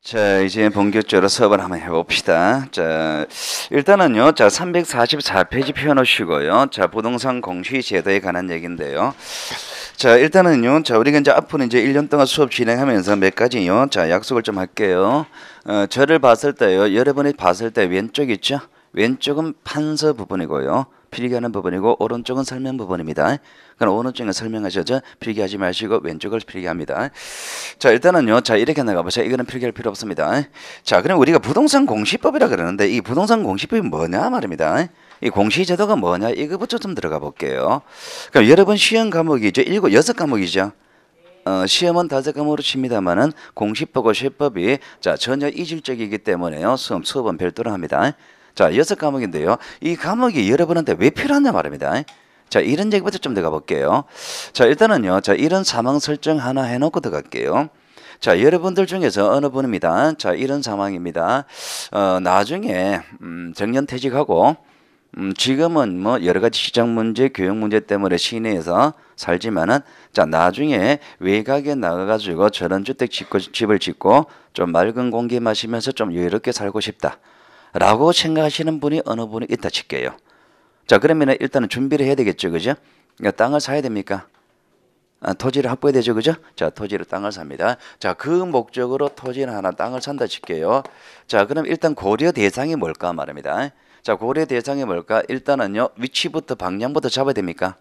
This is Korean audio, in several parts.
자, 이제 본격적으로 수업을 한번 해봅시다. 자, 일단은요, 자, 344페이지 펴놓으시고요. 자, 부동산 공시 제도에 관한 얘기인데요. 자, 일단은요, 자, 우리가 이제 앞으로 이제 1년 동안 수업 진행하면서 몇 가지요, 자, 약속을 좀 할게요. 저를 봤을 때요, 여러분이 봤을 때 왼쪽 있죠? 왼쪽은 판서 부분이고요. 필기하는 부분이고, 오른쪽은 설명 부분입니다. 그럼 오른쪽은 설명하셔서 필기하지 마시고 왼쪽을 필기합니다. 자, 일단은요, 자, 이렇게 나가보세요. 이거는 필기할 필요 없습니다. 자, 그럼 우리가 부동산 공시법이라 그러는데 이 부동산 공시법이 뭐냐 말입니다. 이 공시제도가 뭐냐 이거부터 좀 들어가 볼게요. 그럼 여러분 시험 과목이죠. 6과목이죠. 시험은 5과목으로 칩니다만은 공시법과 시법이 자 전혀 이질적이기 때문에요. 수업은 별도로 합니다. 자, 6과목인데요. 이 과목이 여러분한테 왜 필요하냐 말입니다. 자, 이런 얘기부터 좀 들어가 볼게요. 자, 일단은요. 자, 이런 상황 설정 하나 해놓고 들어갈게요. 자, 여러분들 중에서 어느 분입니다. 자, 이런 상황입니다. 나중에 정년퇴직하고 지금은 뭐 여러 가지 시장 문제, 교육 문제 때문에 시내에서 살지만은 자, 나중에 외곽에 나가가지고 전원주택 집을 짓고 좀 맑은 공기 마시면서 좀 여유롭게 살고 싶다. 라고 생각하시는 분이 어느 분이 있다 칠게요. 자, 그러면 일단은 준비를 해야 되겠죠, 그죠? 그러니까 땅을 사야 됩니까? 토지를 확보해야 되죠, 그죠? 자, 토지를 땅을 삽니다. 자, 그 목적으로 토지를 하나 땅을 산다 칠게요. 자, 그럼 일단 고려 대상이 뭘까 말입니다. 자, 고려 대상이 뭘까? 일단은요, 위치부터 방향부터 잡아야 됩니까?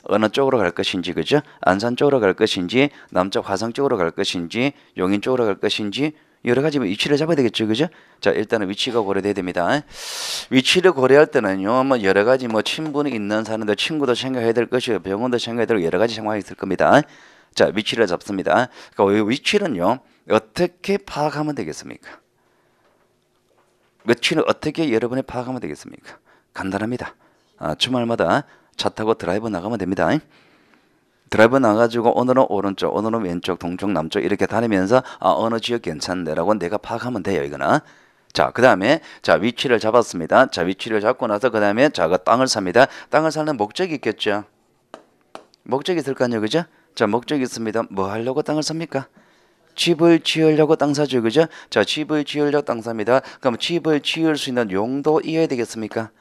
어느 쪽으로 갈 것인지, 그죠? 안산 쪽으로 갈 것인지, 남쪽 화성 쪽으로 갈 것인지, 용인 쪽으로 갈 것인지, 여러 가지 위치를 잡아야 되겠죠, 그죠? 자, 일단은 위치가 고려돼야 됩니다. 위치를 고려할 때는요, 뭐 여러 가지 뭐 친분이 있는 사람들 친구도 생각해야 될 것이고 병원도 생각해야 될 여러 가지 상황이 있을 겁니다. 자, 위치를 잡습니다. 그러니까 위치는요, 어떻게 파악하면 되겠습니까? 위치는 어떻게 여러분이 파악하면 되겠습니까? 간단합니다. 주말마다 차 타고 드라이브 나가면 됩니다. 드라이브 나가지고 오늘은 오른쪽, 오늘은 왼쪽, 동쪽, 남쪽 이렇게 다니면서 어느 지역 괜찮네라고 내가 파악하면 돼요, 이거는. 자, 그 다음에 자, 위치를 잡았습니다. 자, 위치를 잡고 나서 그 다음에 자, 그 땅을 삽니다. 땅을 사는 목적이 있겠죠. 목적이 있을 거 아니에요, 그죠? 자, 목적이 있습니다. 뭐 하려고 땅을 삽니까? 집을 지으려고 땅 사죠, 그죠? 자, 집을 지으려고 땅 삽니다. 그럼 집을 지을 수 있는 용도 이어야 되겠습니까?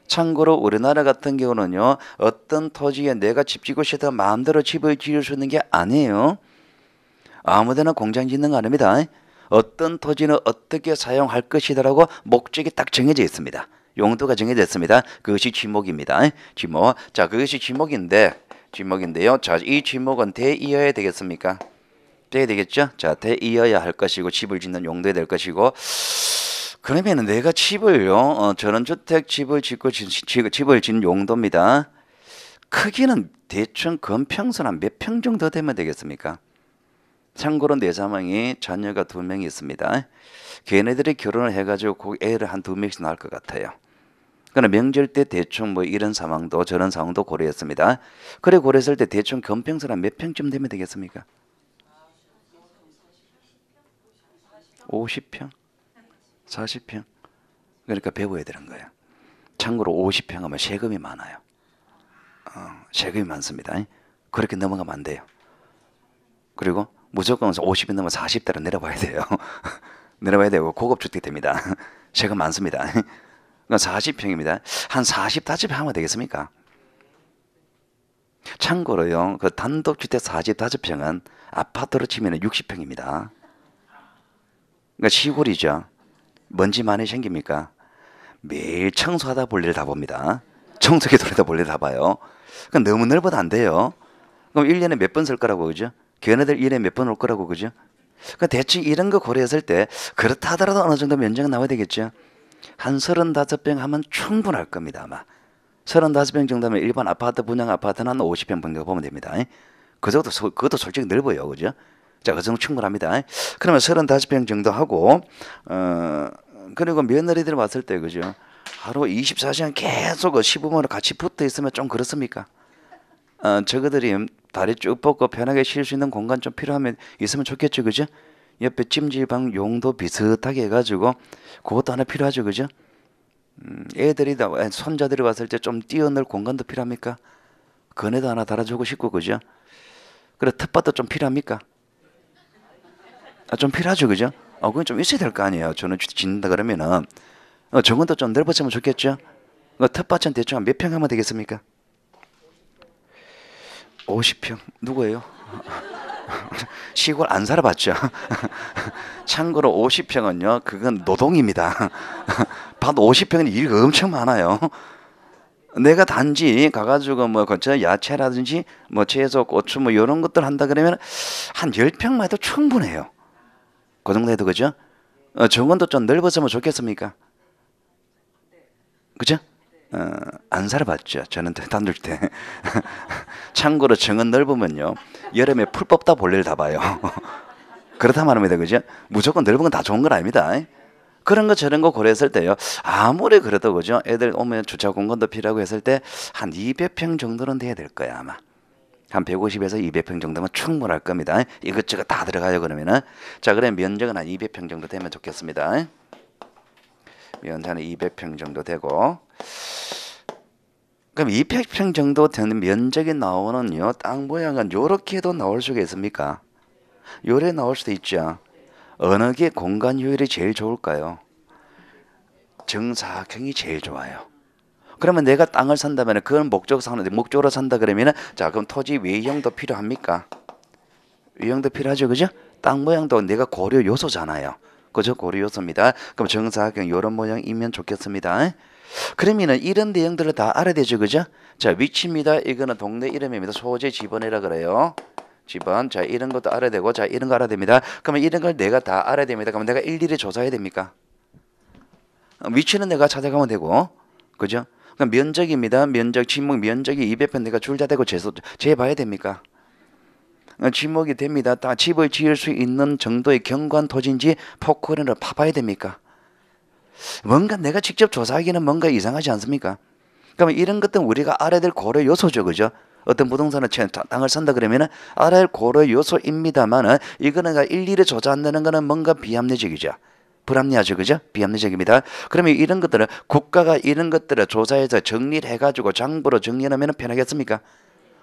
참고로 우리나라 같은 경우는요, 어떤 토지에 내가 집 짓고 싶다 마음대로 집을 지을 수 있는 게 아니에요. 아무데나 공장 짓는 거 아닙니다. 어떤 토지는 어떻게 사용할 것이다라고 목적이 딱 정해져 있습니다. 용도가 정해져 있습니다. 그것이 지목입니다. 지목. 자, 그것이 지목인데요. 자, 이 지목은 대이어야 되겠습니까? 돼야 되겠죠? 자, 대이어야 할 것이고 집을 짓는 용도에 될 것이고 그러면 내가 집을요, 전원주택 집을 짓고 집을 짓는 용도입니다. 크기는 대충 건평선 한 몇 평 정도 되면 되겠습니까? 참고로 내 자망이 자녀가 2명이 있습니다. 걔네들이 결혼을 해가지고 그 애를 한 2명씩 낳을 것 같아요. 그러나 명절 때 대충 뭐 이런 상황도 저런 상황도 고려했습니다. 그래 고려했을 때 대충 건평선 한 몇 평쯤 되면 되겠습니까? 50평? 40평? 그러니까 배워야 되는 거예요. 참고로 50평 하면 세금이 많아요. 세금이 많습니다. 그렇게 넘어가면 안 돼요. 그리고 무조건 50이 넘으면 40대로 내려봐야 돼요. 내려봐야 되고 고급주택 됩니다. 세금 많습니다. 40평입니다. 한 45평 하면 되겠습니까? 참고로요, 그 단독주택 45평은 아파트로 치면 60평입니다. 그러니까 시골이죠. 먼지 많이 생깁니까? 매일 청소하다 볼 일 다 봅니다. 청소기 돌리다 볼 일 다 봐요. 그럼 너무 넓어도 안 돼요. 그럼 1년에 몇 번 쓸 거라고, 그죠? 걔네들 1년에 몇 번 올 거라고, 그죠? 그 대충 이런 거 고려했을 때 그렇다 하더라도 어느 정도 면적 나와야 되겠죠. 한 35평 하면 충분할 겁니다, 아마. 35평 정도면 일반 아파트 분양 아파트는 한 50평 정도 보면 됩니다. 그것도 솔직히 넓어요, 그죠? 자, 그 정도 충분합니다. 그러면 35평 정도 하고 그리고 며느리들 왔을 때, 그죠? 하루 24시간 계속 시부모랑 같이 붙어 있으면 좀 그렇습니까? 저거들이 다리 쭉 뻗고 편하게 쉴 수 있는 공간 좀 필요하면 있으면 좋겠죠, 그죠? 옆에 찜질방 용도 비슷하게 해가지고 그것도 하나 필요하죠, 그죠? 손자들이 왔을 때 좀 뛰어놀 공간도 필요합니까? 그네도 하나 달아주고 싶고, 그죠? 그래 텃밭도 좀 필요합니까? 좀 필요하죠, 그죠? 그건 좀 있어야 될 거 아니에요. 저는 짓는다 그러면은 정원도 좀 넓어지면 좋겠죠. 텃밭은 대충 몇 평 하면 되겠습니까? 50평. 누구예요? 시골 안 살아봤죠. 참고로 50평은요, 그건 노동입니다. 밭 50평은 일이 엄청 많아요. 내가 단지 가가지고 뭐 근처 야채라든지 뭐 채소, 고추 뭐 이런 것들 한다 그러면 한 10평만 해도 충분해요. 그 정도 해도 그죠? 정원도 좀 넓어지면 좋겠습니까? 그죠? 안 살아봤죠. 저는 단둘 때. 참고로 정원 넓으면요, 여름에 풀 뽑다 볼일 다 봐요. 그렇다 말합니다. 그죠? 무조건 넓은 건 다 좋은 건 아닙니다. 그런 거 저런 거 고려했을 때요, 아무리 그래도 그죠, 애들 오면 주차 공간도 필요하고 했을 때 한 200평 정도는 돼야 될 거야 아마. 한 150에서 200평 정도면 충분할 겁니다. 이것저것 다 들어가요 그러면은. 자, 그럼 면적은 한 200평 정도 되면 좋겠습니다. 면적은 200평 정도 되고, 그럼 200평 정도 되는 면적이 나오는요, 땅 모양은 요렇게도 나올 수가 있습니까? 요래 나올 수도 있죠. 어느 게 공간 효율이 제일 좋을까요? 정사각형이 제일 좋아요. 그러면 내가 땅을 산다면 그건 목적으로 산다 그러면, 자, 그럼 토지 외형도 필요합니까? 외형도 필요하죠. 그죠? 땅 모양도 내가 고려 요소잖아요. 그죠? 고려 요소입니다. 그럼 정사각형 이런 모양이면 좋겠습니다. 그러면은 이런 내용들을 다 알아야 되죠. 그죠? 자, 위치입니다. 이거는 동네 이름입니다. 소재 지번이라 그래요. 지번. 자, 이런 것도 알아야 되고, 자, 이런 거 알아야 됩니다. 그러면 이런 걸 내가 다 알아야 됩니다. 그러면 내가 일일이 조사해야 됩니까? 위치는 내가 찾아가면 되고, 그죠? 그럼 면적입니다. 면적, 지목 면적이 200평 내가 줄자 대고 재봐야 됩니까? 지목이 됩니다. 다 집을 지을 수 있는 정도의 경관 토지인지 포크레인을 파봐야 됩니까? 뭔가 내가 직접 조사하기는 뭔가 이상하지 않습니까? 그러면 이런 것들은 우리가 알아야 될 고려 요소죠. 그죠? 어떤 부동산을 땅을 산다 그러면은 알아야 할 고려 요소입니다만은, 이거는 일일이 조사한다는 거는 뭔가 비합리적이죠. 불합리하죠. 그죠? 비합리적입니다. 그러면 이런 것들은 국가가 이런 것들을 조사해서 정리를 해가지고 장부로 정리하면 편하겠습니까?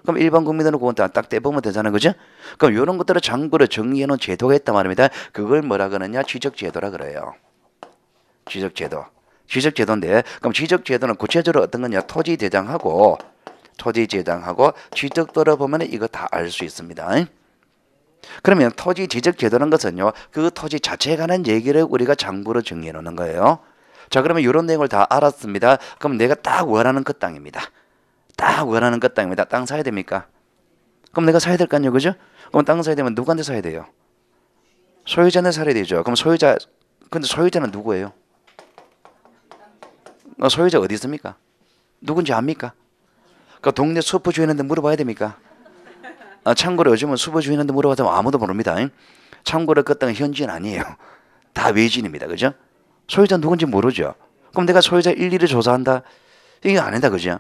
그럼 일반 국민들은 그건 딱 떼보면 되잖아요. 그죠? 그럼 이런 것들을 장부로 정리해놓은 제도가 있단 말입니다. 그걸 뭐라 그러냐? 지적제도라 그래요. 지적제도. 지적제도인데, 그럼 지적제도는 구체적으로 어떤 거냐? 토지대장하고 지적도를 보면 이거 다 알 수 있습니다. 그러면 토지 지적제도라는 것은요, 그 토지 자체에 관한 얘기를 우리가 장부로 정리해 놓는 거예요. 자, 그러면 이런 내용을 다 알았습니다. 그럼 내가 딱 원하는 그 땅입니다. 딱 원하는 그 땅입니다. 땅 사야 됩니까? 그럼 내가 사야 될 거 아니에요. 그죠? 그럼 땅 사야 되면 누구한테 사야 돼요? 소유자한테 사야 되죠. 그럼 근데 소유자는 누구예요? 소유자 어디 있습니까? 누군지 압니까? 그 동네 슈퍼 주인한테 물어봐야 됩니까? 참고로 요즘은 슈퍼 주인한테 물어봐도 아무도 모릅니다. 참고로 그 땅은 현지인 아니에요. 다 외지인입니다. 그죠? 소유자 누군지 모르죠. 그럼 내가 소유자 일일이 조사한다? 이게 아니다. 그죠?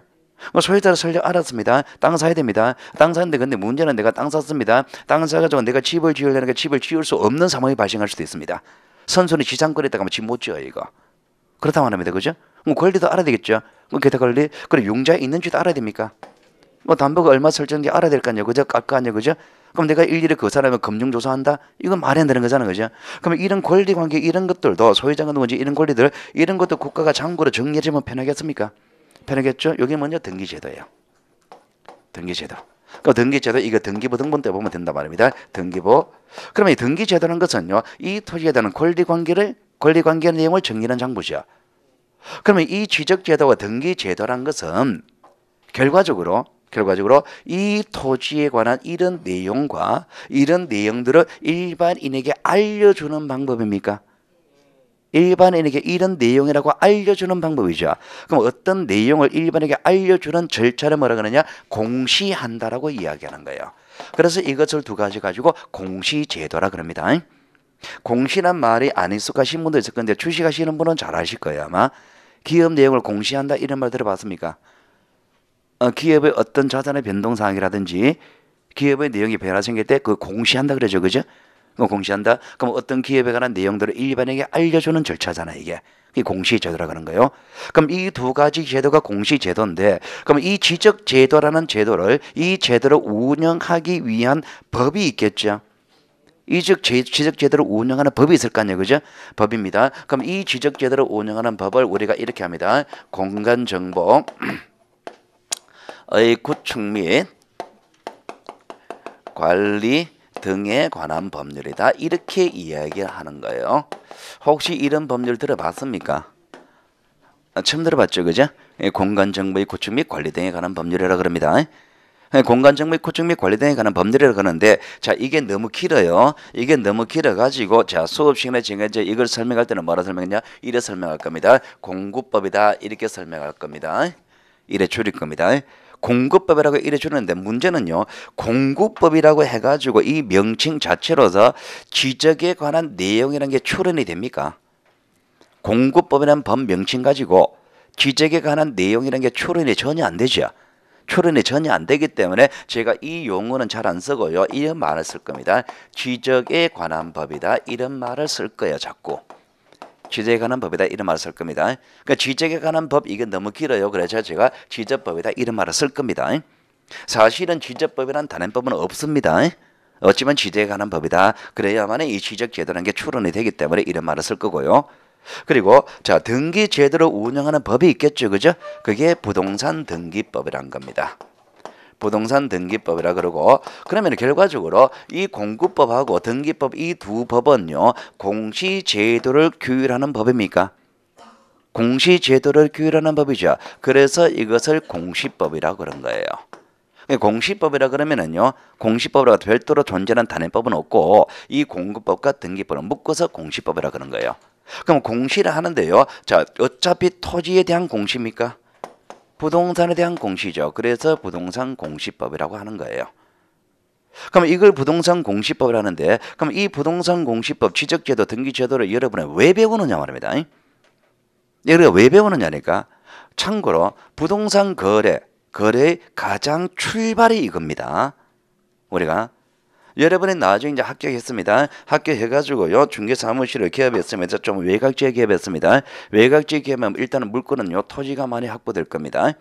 소유자를 설령 알았습니다. 땅 사야 됩니다. 땅 사는데 근데 문제는 내가 땅 샀습니다. 땅 사가지고 내가 집을 지으려니까 집을 지을 수 없는 상황이 발생할 수도 있습니다. 선순위 지상권에다가 집 못 지어요. 이거. 그렇다고 합니다. 그죠? 권리도 알아야 되겠죠. 기타 권리. 그럼 융자 있는지도 알아야 됩니까? 담보가 얼마 설정인지 알아야 될 거 아니에요. 그죠? 깎거 아니에요. 그죠? 그럼 내가 일일이 그 사람을 검증조사한다? 이건 말이 안 되는 거잖아요. 그죠? 그러면 이런 권리 관계, 이런 것들도 소유자가 누군지 이런 권리들, 이런 것도 국가가 장부로 정리해주면 편하겠습니까? 편하겠죠? 여기 먼저 등기제도예요. 등기제도. 그 등기제도, 이거 등기부 등본 때 보면 된다 말입니다. 등기부. 그러면 이 등기제도라는 것은요, 이 토지에 대한 권리 관계 내용을 정리하는 장부죠. 그러면 이 지적제도와 등기제도란 것은 결과적으로 이 토지에 관한 이런 내용과 이런 내용들을 일반인에게 알려주는 방법입니까? 일반인에게 이런 내용이라고 알려주는 방법이죠. 그럼 어떤 내용을 일반에게 알려주는 절차를 뭐라 그러냐? 공시한다라고 이야기하는 거예요. 그래서 이것을 두 가지 가지고 공시제도라 그럽니다. 공시란 말이 안 익숙하신 분도 있을 건데 주식하시는 분은 잘 아실 거예요. 아마 기업 내용을 공시한다 이런 말 들어봤습니까? 기업의 어떤 자산의 변동사항이라든지 기업의 내용이 변화 생길 때 그 공시한다 그러죠. 그죠? 공시한다. 그럼 어떤 기업에 관한 내용들을 일반에게 알려주는 절차잖아요. 이게 공시제도라 그런 거예요. 그럼 이 두 가지 제도가 공시제도인데, 그럼 이 지적제도라는 이 제도를 운영하기 위한 법이 있겠죠. 지적제도를 운영하는 법이 있을 거 아니에요, 그죠? 법입니다. 그럼 이 지적제도를 운영하는 법을 우리가 이렇게 합니다. 공간정보의 구축 및 관리 등에 관한 법률이다. 이렇게 이야기하는 거예요. 혹시 이런 법률 들어봤습니까? 처음 들어봤죠, 그죠? 공간정보의 구축 및 관리 등에 관한 법률이라 그럽니다. 공간정보의 구축 및 관리 등에 관한 법률이라 그러는데, 자, 이게 너무 길어요. 이게 너무 길어가지고, 자, 수업 시간에 제가 이제 이걸 설명할 때는 뭐라 설명했냐? 이래 설명할 겁니다. 공구법이다. 이렇게 설명할 겁니다. 이래 줄일 겁니다. 공구법이라고 이래 줄이는데, 문제는요, 공구법이라고 해가지고 이 명칭 자체로서 지적에 관한 내용이라는 게 출원이 됩니까? 공구법이라는 법 명칭 가지고 지적에 관한 내용이라는 게 출원이 전혀 안 되죠. 출원이 전혀 안 되기 때문에 제가 이 용어는 잘 안 쓰고요. 이런 말을 쓸 겁니다. 지적에 관한 법이다. 이런 말을 쓸 거예요. 자꾸. 지적에 관한 법이다. 이런 말을 쓸 겁니다. 그러니까 지적에 관한 법 이게 너무 길어요. 그래서 제가 지적법이다. 이런 말을 쓸 겁니다. 사실은 지적법이라는 단행법은 없습니다. 어찌면 지적에 관한 법이다. 그래야만 이 지적제도라는 게 출원이 되기 때문에 이런 말을 쓸 거고요. 그리고 자, 등기 제도를 운영하는 법이 있겠죠, 그죠? 그게 부동산 등기법이란 겁니다. 부동산 등기법이라 그러고, 그러면 결과적으로 이 공구법하고 등기법 이 두 법은요, 공시제도를 규율하는 법입니까? 공시제도를 규율하는 법이죠. 그래서 이것을 공시법이라고 그런 거예요. 공시법이라 그러면은요, 공시법이라고 별도로 존재하는 단행법은 없고 이 공구법과 등기법은 묶어서 공시법이라 그런 거예요. 그럼 공시를 하는데요, 자, 어차피 토지에 대한 공시입니까? 부동산에 대한 공시죠. 그래서 부동산 공시법이라고 하는 거예요. 그럼 이걸 부동산 공시법을 하는데, 그럼 이 부동산 공시법 지적제도 등기제도를 여러분은 왜 배우느냐 말입니다. 여러분가 왜 배우느냐니까. 참고로 부동산 거래의 가장 출발이 이겁니다. 우리가 여러분이 나중에 이제 합격했습니다. 합격해가지고요, 중개사무실을 개업했으면서 좀 외곽지에 개업했습니다. 외곽지에 개업하면 일단은 물건은요, 토지가 많이 확보될 겁니다.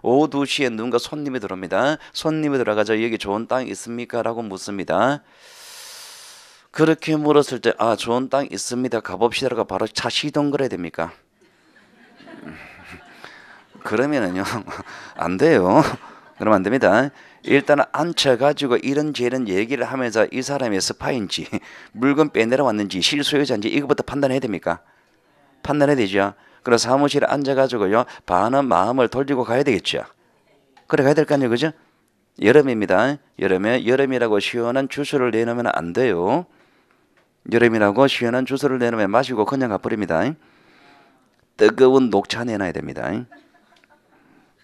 오후 2시에 누군가 손님이 들어옵니다. 손님이 들어가서 여기 좋은 땅 있습니까? 라고 묻습니다. 그렇게 물었을 때, 아, 좋은 땅 있습니다. 가봅시다라고 바로 차 시동 걸어야 됩니까? 그러면은요, 안 돼요. 그러면 안 됩니다. 일단은 앉혀가지고 이런저런 얘기를 하면서 이 사람이 스파인지 물건 빼내려왔는지 실소유자인지 이것부터 판단해야 됩니까? 판단해야 되죠. 그래서 사무실에 앉아가지고요, 반은 마음을 돌리고 가야 되겠죠. 그래 가야 될 거 아니에요, 그죠? 여름입니다. 여름이라고 시원한 주스를 내놓으면 안 돼요. 여름이라고 시원한 주스를 내놓으면 마시고 그냥 가버립니다. 뜨거운 녹차 내놔야 됩니다.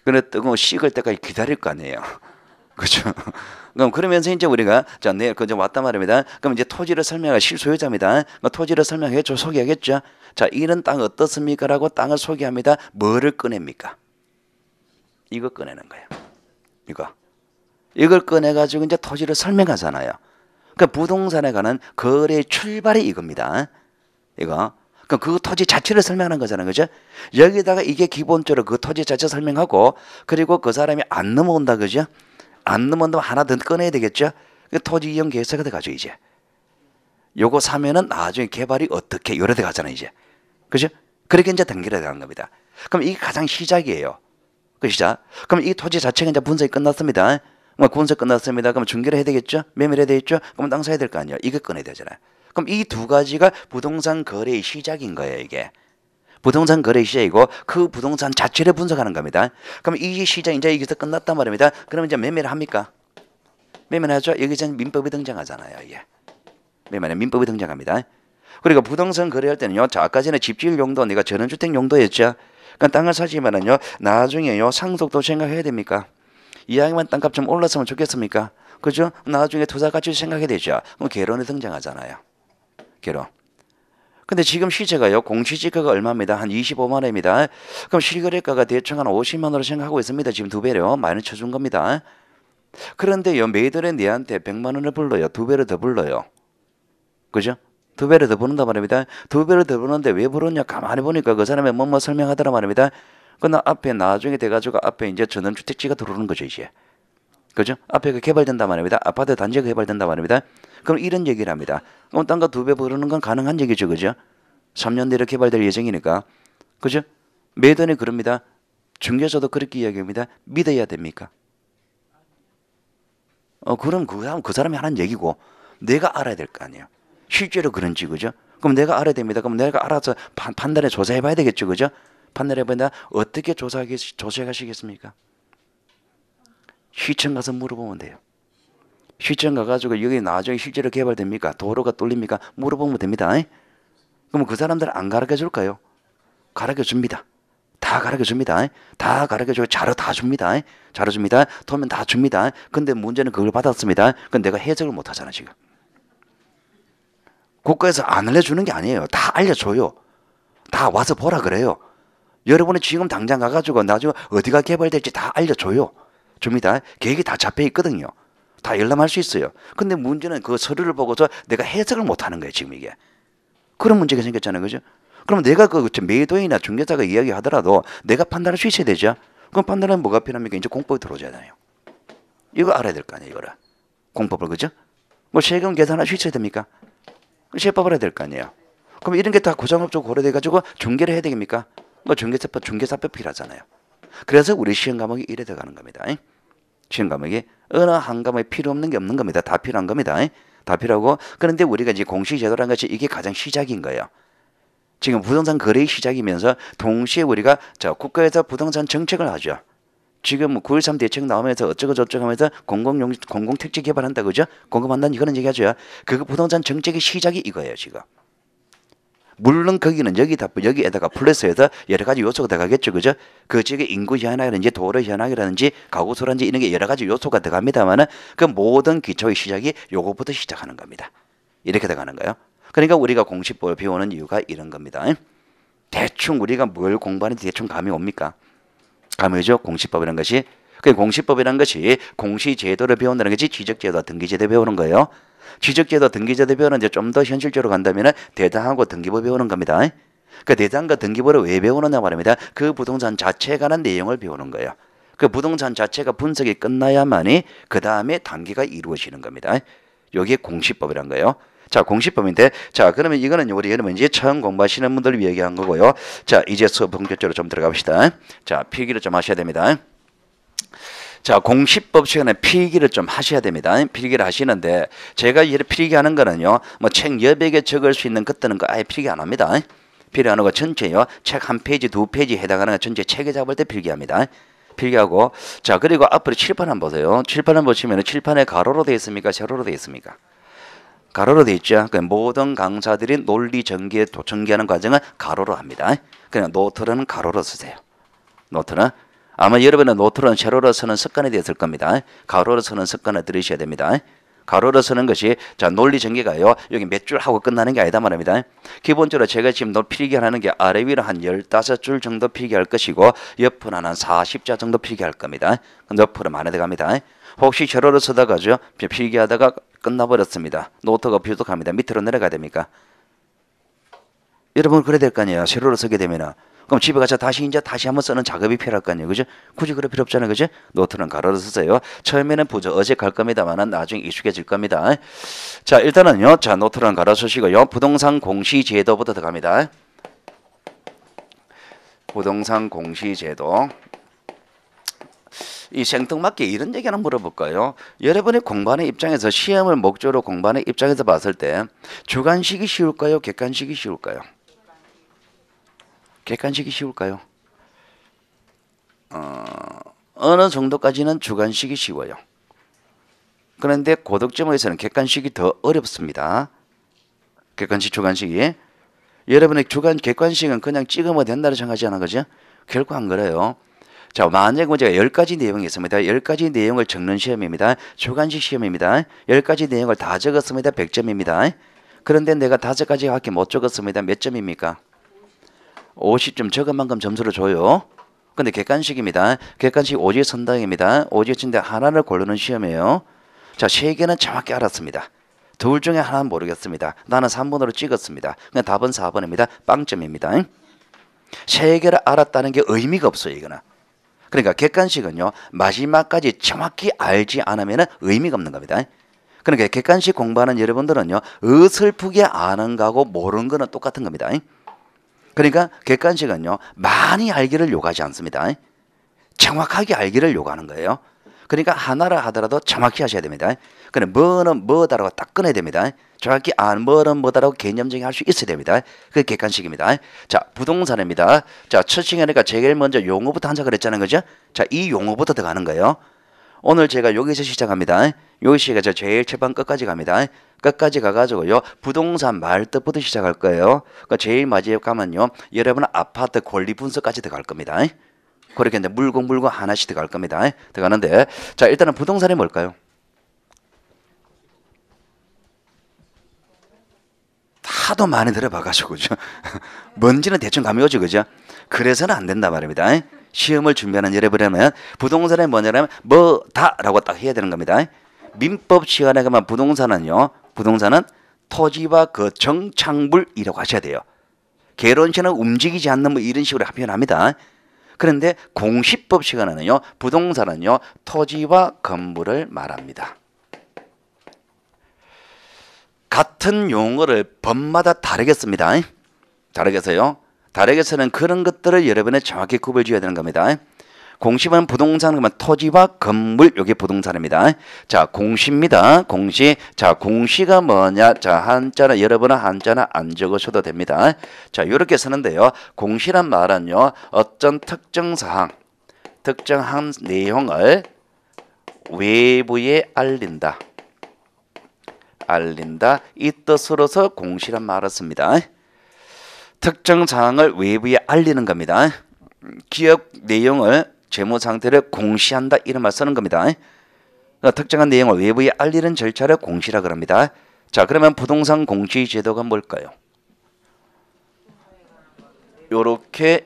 그래 뜨거운 식을 때까지 기다릴 거 아니에요. 그죠? 그럼 그러면서 이제 우리가 자, 내일 그저 왔단 말입니다. 그럼 이제 토지를 설명할 실소유자입니다. 토지를 설명했죠, 소개하겠죠. 자, 이런 땅 어떻습니까라고 땅을 소개합니다. 뭐를 꺼냅니까? 이거 꺼내는 거예요. 이걸 꺼내가지고 이제 토지를 설명하잖아요. 그러니까 부동산에 관한 거래의 출발이 이겁니다. 이거. 그럼 그 토지 자체를 설명하는 거잖아요, 그죠? 여기다가 이게 기본적으로 그 토지 자체 설명하고, 그리고 그 사람이 안 넘어온다, 그죠? 안 넘어온다면 하나 더 꺼내야 되겠죠? 그 토지 이용 계획서가 들어가죠, 이제. 요거 사면은 나중에 개발이 어떻게, 요래 들어가잖아요, 이제. 그죠? 그렇게 이제 단계로 들어간 겁니다. 그럼 이게 가장 시작이에요. 그 시작. 그럼 이 토지 자체가 이제 분석이 끝났습니다. 분석 끝났습니다. 그럼 중개를 해야 되겠죠? 매매를 해야 되겠죠? 그럼 땅 사야 될 거 아니에요? 이거 꺼내야 되잖아요. 그럼 이 두 가지가 부동산 거래의 시작인 거예요, 이게. 부동산 거래 시작이고 그 부동산 자체를 분석하는 겁니다. 그럼 이 시장 이제 여기서 끝났단 말입니다. 그러면 이제 매매를 합니까? 매매를 하죠. 여기서 민법이 등장하잖아요, 이게. 매매는 민법이 등장합니다. 그리고 부동산 거래할 때는요, 자, 아까 전에 집지을 용도 내가 전원주택 용도였죠. 그러니까 땅을 사시면은요, 나중에요 상속도 생각해야 됩니까? 이왕이면 땅값 좀 올랐으면 좋겠습니까? 그죠? 나중에 투자 가치 생각해야 되죠. 그럼 개론이 등장하잖아요. 개론. 근데 지금 시세가요, 공시지가가 얼마입니다? 한 25만 원입니다. 그럼 실거래가가 대충 한 50만 원으로 생각하고 있습니다. 지금 2배로 많이 쳐준 겁니다. 그런데요, 매도를 내한테 100만 원을 불러요. 2배를 더 불러요. 그죠? 2배를 더 부른단 말입니다. 2배를 더 부르는데 왜 부르냐? 가만히 보니까 그 사람이 뭐뭐 설명하더란 말입니다. 그나 앞에 나중에 돼가지고 앞에 이제 전원주택지가 들어오는 거죠, 이제. 그죠? 앞에가 개발된다 말입니다. 아파트 단지가 개발된다 말입니다. 그럼 이런 얘기를 합니다. 그럼 땅가 2배 오르는 건 가능한 얘기죠, 그죠? 3년 내로 개발될 예정이니까, 그죠? 매도는 그럽니다. 중개사도 그렇게 이야기합니다. 믿어야 됩니까? 그럼 그 사람이 하는 얘기고 내가 알아야 될 거 아니에요. 실제로 그런지, 그죠? 그럼 내가 알아야 됩니다. 그럼 내가 알아서 판단해 조사해 봐야 되겠죠, 그죠? 판단해 봐야 어떻게 조사하시겠습니까? 시청 가서 물어보면 돼요. 시청 가가지고 여기 나중에 실제로 개발됩니까? 도로가 뚫립니까? 물어보면 됩니다. 그럼 그 사람들 안 가르쳐 줄까요? 가르쳐 줍니다. 다 가르쳐 줍니다. 다 가르쳐 주고 자료 다 줍니다. 자료 줍니다. 도면 다 줍니다. 근데 문제는 그걸 받았습니다. 근데 내가 해석을 못 하잖아, 지금. 국가에서 안 알려주는 게 아니에요. 다 알려줘요. 다 와서 보라 그래요. 여러분이 지금 당장 가가지고 나중에 어디가 개발될지 다 알려줘요. 줍니다. 계획이 다 잡혀 있거든요. 다 열람할 수 있어요. 근데 문제는 그 서류를 보고서 내가 해석을 못 하는 거예요, 지금 이게. 그런 문제가 생겼잖아요, 그죠? 그럼 내가 그 매도인이나 중개사가 이야기하더라도 내가 판단할 수 있어야 되죠. 그럼 판단하면 뭐가 필요합니까? 이제 공법이 들어오잖아요. 이거 알아야 될 거 아니에요, 이거를. 공법을, 그죠? 뭐 세금 계산할 수 있어야 됩니까? 세법을 해야 될 거 아니에요. 그럼 이런 게 다 고정업적으로 고려돼가지고 중개를 해야 되겠습니까? 뭐 중개사법 필요하잖아요. 그래서 우리 시험 과목이 이래 들어가는 겁니다. 시험 과목이 어느 한 과목에 필요 없는 게 없는 겁니다. 다 필요한 겁니다. 다 필요하고. 그런데 우리가 이제 공시제도라는 것이 이게 가장 시작인 거예요. 지금 부동산 거래의 시작이면서 동시에 우리가 국가에서 부동산 정책을 하죠. 지금 9.13 대책 나오면서 어쩌고 저쩌고 하면서 공공택지 개발한다, 그죠? 공급한다는 그런 얘기 하죠. 그 부동산 정책의 시작이 이거예요, 지금. 물론 거기는 여기에다가 플러스해서 여러 가지 요소가 들어가겠죠, 그죠? 그 지역의 인구 현황이라든지 도로 현황이라든지 가구 수라든지 이런 게 여러 가지 요소가 들어갑니다만은 그 모든 기초의 시작이 요거부터 시작하는 겁니다. 이렇게 들어가는 거예요. 그러니까 우리가 공시법을 배우는 이유가 이런 겁니다. 대충 우리가 뭘 공부하는지 대충 감이 옵니까? 감이 오죠? 공시법이라는 것이. 그 공시법이라는 것이 공시제도를 배운다는 것이 지적제도와 등기제도 배우는 거예요. 지적제도 등기제도 배우는 이제 좀 더 현실적으로 간다면 대상하고 등기부 배우는 겁니다. 그 대상과 등기부를 왜 배우느냐 말입니다. 그 부동산 자체에 관한 내용을 배우는 거예요. 그 부동산 자체가 분석이 끝나야만이 그 다음에 단계가 이루어지는 겁니다. 이게 공시법이란 거예요. 자, 공시법인데, 자, 그러면 이거는 우리 여러분 이제 처음 공부하시는 분들을 얘기한 거고요. 자, 이제 수업 본격적으로 좀 들어가 봅시다. 자, 필기를 좀 하셔야 됩니다. 자, 공시법 시간에 필기를 좀 하셔야 됩니다. 필기를 하시는데, 제가 이렇게 필기하는 거는요, 뭐 책 여백 개 적을 수 있는 것들은 아예 필기 안 합니다. 필기하는 거 전체요, 책 한 페이지, 두 페이지 해당하는 거 전체 책에 잡을 때 필기합니다. 필기하고, 자, 그리고 앞으로 칠판 한번 보세요. 칠판 한번 보시면 칠판에 가로로 되어 있습니까? 세로로 되어 있습니까? 가로로 되어 있죠. 모든 강사들이 논리 전개하는 과정은 가로로 합니다. 그냥 노트는 가로로 쓰세요. 노트는. 아마 여러분은 노트는 세로로 쓰는 습관이 되었을 겁니다. 가로로 쓰는 습관을 들으셔야 됩니다. 가로로 쓰는 것이, 자, 논리 전개가요, 여기 몇 줄 하고 끝나는 게 아니다 말입니다. 기본적으로 제가 지금 필기하는 게 아래 위로 한 15줄 정도 필기할 것이고, 옆으로 한 40자 정도 필기할 겁니다. 옆으로 많이 들어갑니다. 혹시 세로로 쓰다가죠, 필기하다가 끝나버렸습니다. 노트가 부족합니다. 밑으로 내려가야 됩니까? 여러분 그래야 될 거 아니에요. 세로로 쓰게 되면은. 그럼 집에 가서 다시 한번 쓰는 작업이 필요할 거 아니에요. 그죠? 굳이 그럴 필요 없잖아요. 그죠? 노트는 가로로 쓰세요. 처음에는 어색할 겁니다만 나중에 익숙해질 겁니다. 자, 일단은요. 자, 노트는 가로 쓰시고요. 부동산 공시제도부터 들어갑니다. 부동산 공시제도. 이 생뚱맞게 이런 얘기 하나 물어볼까요? 여러분이 공부하는 입장에서 시험을 목적으로 공부하는 입장에서 봤을 때 주관식이 쉬울까요? 객관식이 쉬울까요? 객관식이 쉬울까요? 어느 정도까지는 주관식이 쉬워요. 그런데 고득점에서는 객관식이 더 어렵습니다. 객관식, 주관식이. 여러분의 객관식은 그냥 찍으면 된다고 생각하지 않은 거죠? 결코 안 그래요. 자, 만약 문제가 10가지 내용이 있습니다. 10가지 내용을 적는 시험입니다. 주관식 시험입니다. 10가지 내용을 다 적었습니다. 100점입니다. 그런데 내가 5가지밖에 못 적었습니다. 몇 점입니까? 50점 적은 만큼 점수를 줘요. 근데 객관식입니다. 객관식 오지에 선당입니다. 오지에 친데 하나를 고르는 시험이에요. 자, 3개는 정확히 알았습니다. 둘 중에 하나는 모르겠습니다. 나는 3번으로 찍었습니다. 그냥 답은 4번입니다. 빵점입니다. 3개를 알았다는 게 의미가 없어요, 이거는. 그러니까 객관식은요, 마지막까지 정확히 알지 않으면 의미가 없는 겁니다. 그러니까 객관식 공부하는 여러분들은요, 어설프게 아는 거하고 모르는 거는 똑같은 겁니다. 그러니까 객관식은요, 많이 알기를 요구하지 않습니다. 정확하게 알기를 요구하는 거예요. 그러니까 하나를 하더라도 정확히 하셔야 됩니다. 그럼 뭐는 뭐다라고 딱 끊어야 됩니다. 정확히 뭐는 뭐다라고 개념적인 할 수 있어야 됩니다. 그게 객관식입니다. 자, 부동산입니다. 자, 첫 시간이니까 제일 먼저 용어부터 한자 그랬잖아요. 그죠? 자, 이 용어부터 들어가는 거예요. 오늘 제가 여기서 시작합니다. 여기가 제일 첫번 끝까지 갑니다. 끝까지 가가지고요, 부동산 말뜻부터 시작할 거예요. 그러니까 제일 마지막에 가면요, 여러분은 아파트 권리 분석까지 들어갈 겁니다. 그렇게 이제 물건 하나씩 들어갈 겁니다. 들어가는데, 자, 일단은 부동산이 뭘까요? 하도 많이 들어봐가지고, 그죠? 뭔지는 대충 감이 오죠, 그죠? 그래서는 안 된다 말입니다. 시험을 준비하는 여러분이라면 부동산이 뭐냐면 뭐다라고 딱 해야 되는 겁니다. 민법 시간에 가면 부동산은 토지와 그 정착물이라고 하셔야 돼요. 개론시는 움직이지 않는 뭐 이런 식으로 표현합니다. 그런데 공시법 시간에는요, 부동산은요, 토지와 건물을 말합니다. 같은 용어를 법마다 다르게 씁니다. 다르게 써요. 다르게 쓰는 그런 것들을 여러분이 정확히 구별 지어야 되는 겁니다. 공시는 부동산 그러면 토지와 건물, 이게 부동산입니다. 자, 공시입니다. 공시. 자, 공시가 뭐냐? 자, 한자는 여러분은 한자는 안 적으셔도 됩니다. 자, 이렇게 쓰는데요. 공시란 말은요, 어떤 특정 사항, 특정한 내용을 외부에 알린다. 이 뜻으로서 공시란 말을 씁니다. 특정 사항을 외부에 알리는 겁니다. 기업 내용을 재무 상태를 공시한다 이런 말 쓰는 겁니다. 그러니까 특정한 내용을 외부에 알리는 절차를 공시라 그럽니다. 자, 그러면 부동산 공시 제도가 뭘까요? 요렇게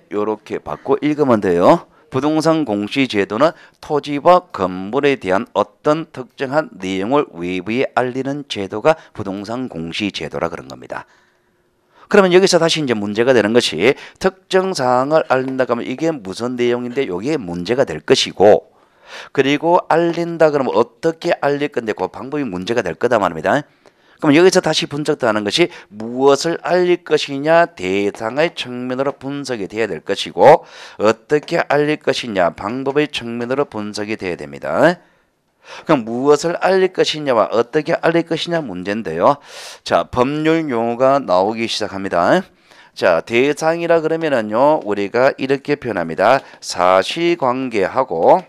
받고 읽으면 돼요. 부동산 공시 제도는 토지와 건물에 대한 어떤 특정한 내용을 외부에 알리는 제도가 부동산 공시 제도라 그런 겁니다. 그러면 여기서 다시 이제 문제가 되는 것이 특정 사항을 알린다 그러면 이게 무슨 내용인데 이게 문제가 될 것이고, 그리고 알린다 그러면 어떻게 알릴 건데 그 방법이 문제가 될 거다 말입니다. 그럼 여기서 다시 분석하는 것이 무엇을 알릴 것이냐 대상의 측면으로 분석이 돼야 될 것이고, 어떻게 알릴 것이냐 방법의 측면으로 분석이 돼야 됩니다. 그럼 무엇을 알릴 것이냐와 어떻게 알릴 것이냐 문제인데요. 자, 법률 용어가 나오기 시작합니다. 자, 대상이라 그러면은요, 우리가 이렇게 표현합니다. 사실관계하고,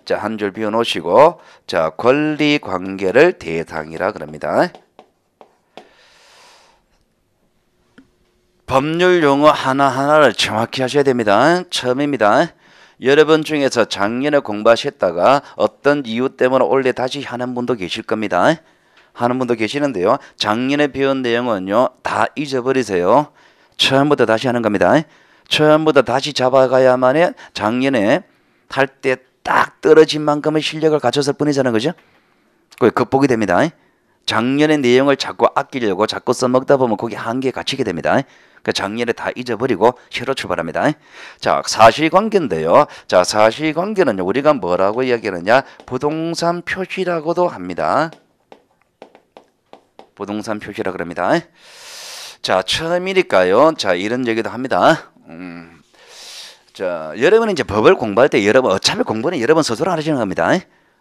자, 한 줄 비워 놓으시고, 자, 권리관계를 대상이라 그럽니다. 법률 용어 하나하나를 정확히 하셔야 됩니다. 처음입니다. 여러분 중에서 작년에 공부하셨다가 어떤 이유 때문에 올해 다시 하는 분도 계실 겁니다. 하는 분도 계시는데요. 작년에 배운 내용은요, 다 잊어버리세요. 처음부터 다시 하는 겁니다. 처음부터 다시 잡아가야만 작년에 할 때 딱 떨어진 만큼의 실력을 갖췄을 뿐이잖아요. 그죠? 그게 극복이 됩니다. 작년의 내용을 자꾸 아끼려고 자꾸 써먹다 보면 거기 한계에 갇히게 됩니다. 그 작년에 다 잊어버리고 새로 출발합니다. 자, 사실관계인데요. 자, 사실관계는 우리가 뭐라고 이야기하느냐? 부동산 표시라고도 합니다. 부동산 표시라 그럽니다. 자, 처음이니까요. 자, 이런 얘기도 합니다. 자, 여러분은 이제 법을 공부할 때 어차피 공부는 여러분 스스로 하시는 겁니다.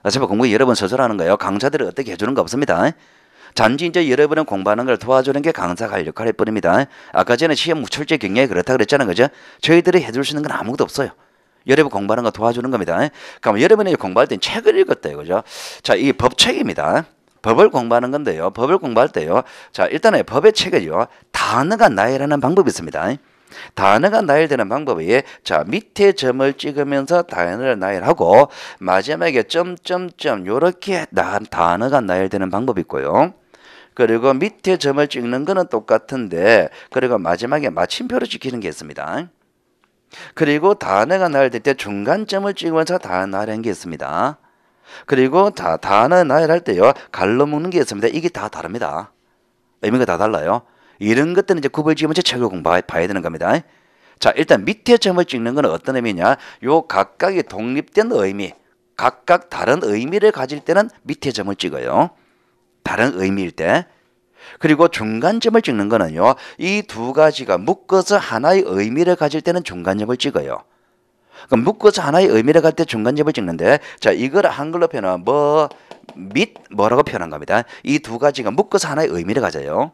어차피 공부 여러분 스스로 하는 거예요. 강사들이 어떻게 해주는 거 없습니다. 단지 이제 여러분은 공부하는 걸 도와주는 게 강사가 할 역할일 뿐입니다. 아까 전에 시험 출제 경향이 그렇다 그랬잖아요. 그죠? 저희들이 해줄 수 있는 건 아무것도 없어요. 여러분 공부하는 거 도와주는 겁니다. 그럼 여러분이 공부할 땐 책을 읽었대요. 그죠? 자, 이 법책입니다. 법을 공부하는 건데요. 법을 공부할 때요. 자, 일단은 법의 책을요, 단어가 나열하는 방법이 있습니다. 단어가 나열되는 방법이, 자, 밑에 점을 찍으면서 단어를 나열하고 마지막에 점점점 요렇게 단어가 나열되는 방법이 있고요. 그리고 밑에 점을 찍는 거는 똑같은데, 그리고 마지막에 마침표를 찍히는 게 있습니다. 그리고 단어가 나열될 때 중간점을 찍으면서 단어 나열하는 게 있습니다. 그리고 단어 나열할 때요, 갈로 묶는 게 있습니다. 이게 다 다릅니다. 의미가 다 달라요. 이런 것들은 이제 구별 지으면서 책을 공부해야 되는 겁니다. 자, 일단 밑에 점을 찍는 건 어떤 의미냐? 요 각각이 독립된 의미, 각각 다른 의미를 가질 때는 밑에 점을 찍어요. 다른 의미일 때. 그리고 중간점을 찍는 거는요, 이 두 가지가 묶어서 하나의 의미를 가질 때는 중간점을 찍어요. 그럼 묶어서 하나의 의미를 가질 때 중간점을 찍는데, 자, 이걸 한글로 표현하면 뭐라고 표현한 겁니다. 이 두 가지가 묶어서 하나의 의미를 가져요.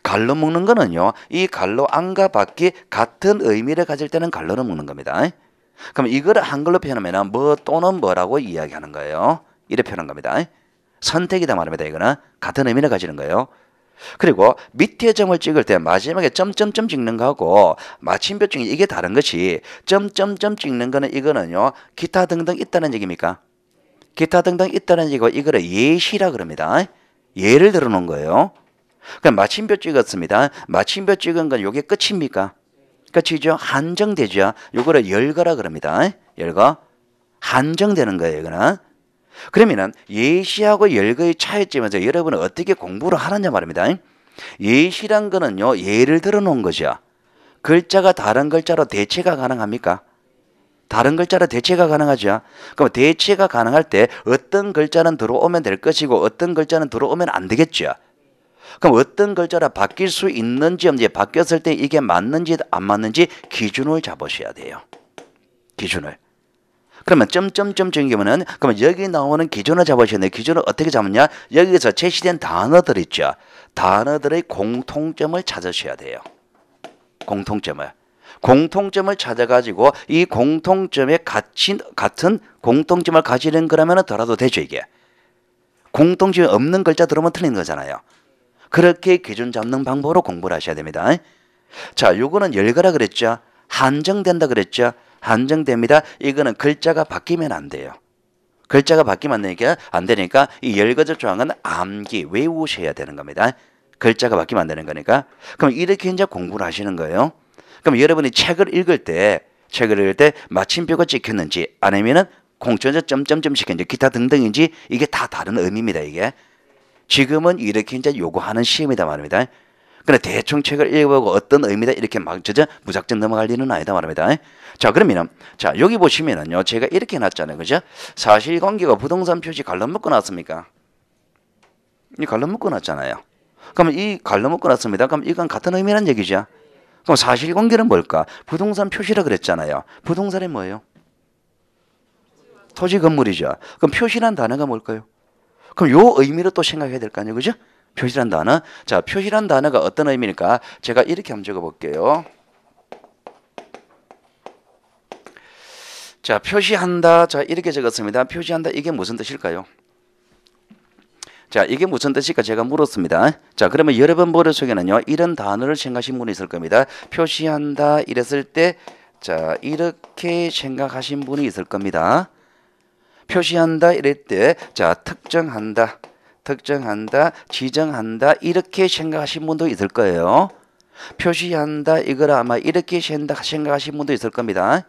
갈로 묶는 거는요, 이 갈로 안과 밖이 같은 의미를 가질 때는 갈로를 묶는 겁니다. 그럼 이걸 한글로 표현하면 뭐 또는 뭐라고 이야기하는 거예요. 이렇게 표현한 겁니다. 선택이다 말입니다. 이거는 같은 의미를 가지는 거예요. 그리고 밑에 점을 찍을 때 마지막에 점점점 찍는 거하고 마침표 찍는 이게 다른 것이, 점점점 찍는 거는 이거는요, 기타 등등 있다는 얘기입니까? 기타 등등 있다는 얘기고, 이거를 예시라 그럽니다. 예를 들어 놓은 거예요. 그럼 마침표 찍었습니다. 마침표 찍은 건 요게 끝입니까? 끝이죠. 한정되죠. 요거를 열거라 그럽니다. 열거. 한정되는 거예요, 이거는. 그러면은 예시하고 열거의 차이점에서 여러분은 어떻게 공부를 하느냐 말입니다. 예시란 거는요, 예를 들어 놓은 거죠. 글자가 다른 글자로 대체가 가능합니까? 다른 글자로 대체가 가능하죠. 그럼 대체가 가능할 때 어떤 글자는 들어오면 될 것이고 어떤 글자는 들어오면 안 되겠죠. 그럼 어떤 글자라 바뀔 수 있는지 없는지, 바뀌었을 때 이게 맞는지 안 맞는지 기준을 잡으셔야 돼요. 기준을. 그러면 점점점 정기면은, 그러면 여기 나오는 기준을 잡으셔야 돼요. 기준을 어떻게 잡느냐? 여기서 제시된 단어들 있죠. 단어들의 공통점을 찾으셔야 돼요. 공통점을 찾아가지고 이 공통점에 같은 공통점을 가지는 거라면 더라도 되죠, 이게. 공통점이 없는 글자 들어오면 틀린 거잖아요. 그렇게 기준 잡는 방법으로 공부를 하셔야 됩니다. 자, 요거는 열거라 그랬죠. 한정된다 그랬죠. 한정됩니다. 이거는 글자가 바뀌면 안 돼요. 글자가 바뀌면 안 되니까 이 열거적 조항은 암기, 외우셔야 되는 겁니다. 글자가 바뀌면 안 되는 거니까. 그럼 이렇게 이제 공부를 하시는 거예요. 그럼 여러분이 책을 읽을 때 마침표가 찍혔는지 아니면은 공전자 점점점 찍혔는지 기타 등등인지 이게 다 다른 의미입니다, 이게. 지금은 이렇게 이제 요구하는 시험이다 말입니다. 근데 대충 책을 읽어보고 어떤 의미다 이렇게 막 무작정 넘어갈 일은 아니다 말입니다. 자, 그러면은, 자, 여기 보시면은요, 제가 이렇게 해놨잖아요. 그죠? 사실관계가 부동산 표시 갈로 묶어 놨습니까? 이 갈로 묶어 놨잖아요. 그러면 이 갈로 묶어 놨습니다. 그럼 이건 같은 의미란 얘기죠. 그럼 사실관계는 뭘까? 부동산 표시라 그랬잖아요. 부동산이 뭐예요? 토지 건물이죠. 그럼 표시란 단어가 뭘까요? 그럼 요 의미로 또 생각해야 될 거 아니에요, 그죠? 표시란 단어. 자, 표시란 단어가 어떤 의미일까? 제가 이렇게 한번 적어볼게요. 자, 표시한다. 자, 이렇게 적었습니다. 표시한다. 이게 무슨 뜻일까요? 자, 이게 무슨 뜻일까? 제가 물었습니다. 자, 그러면 여러분 머릿속에는요, 이런 단어를 생각하신 분이 있을 겁니다. 표시한다. 이랬을 때, 자, 이렇게 생각하신 분이 있을 겁니다. 표시한다. 이럴 때, 자, 특정한다, 지정한다. 이렇게 생각하신 분도 있을 거예요. 표시한다. 이걸 아마 이렇게 생각하신 분도 있을 겁니다.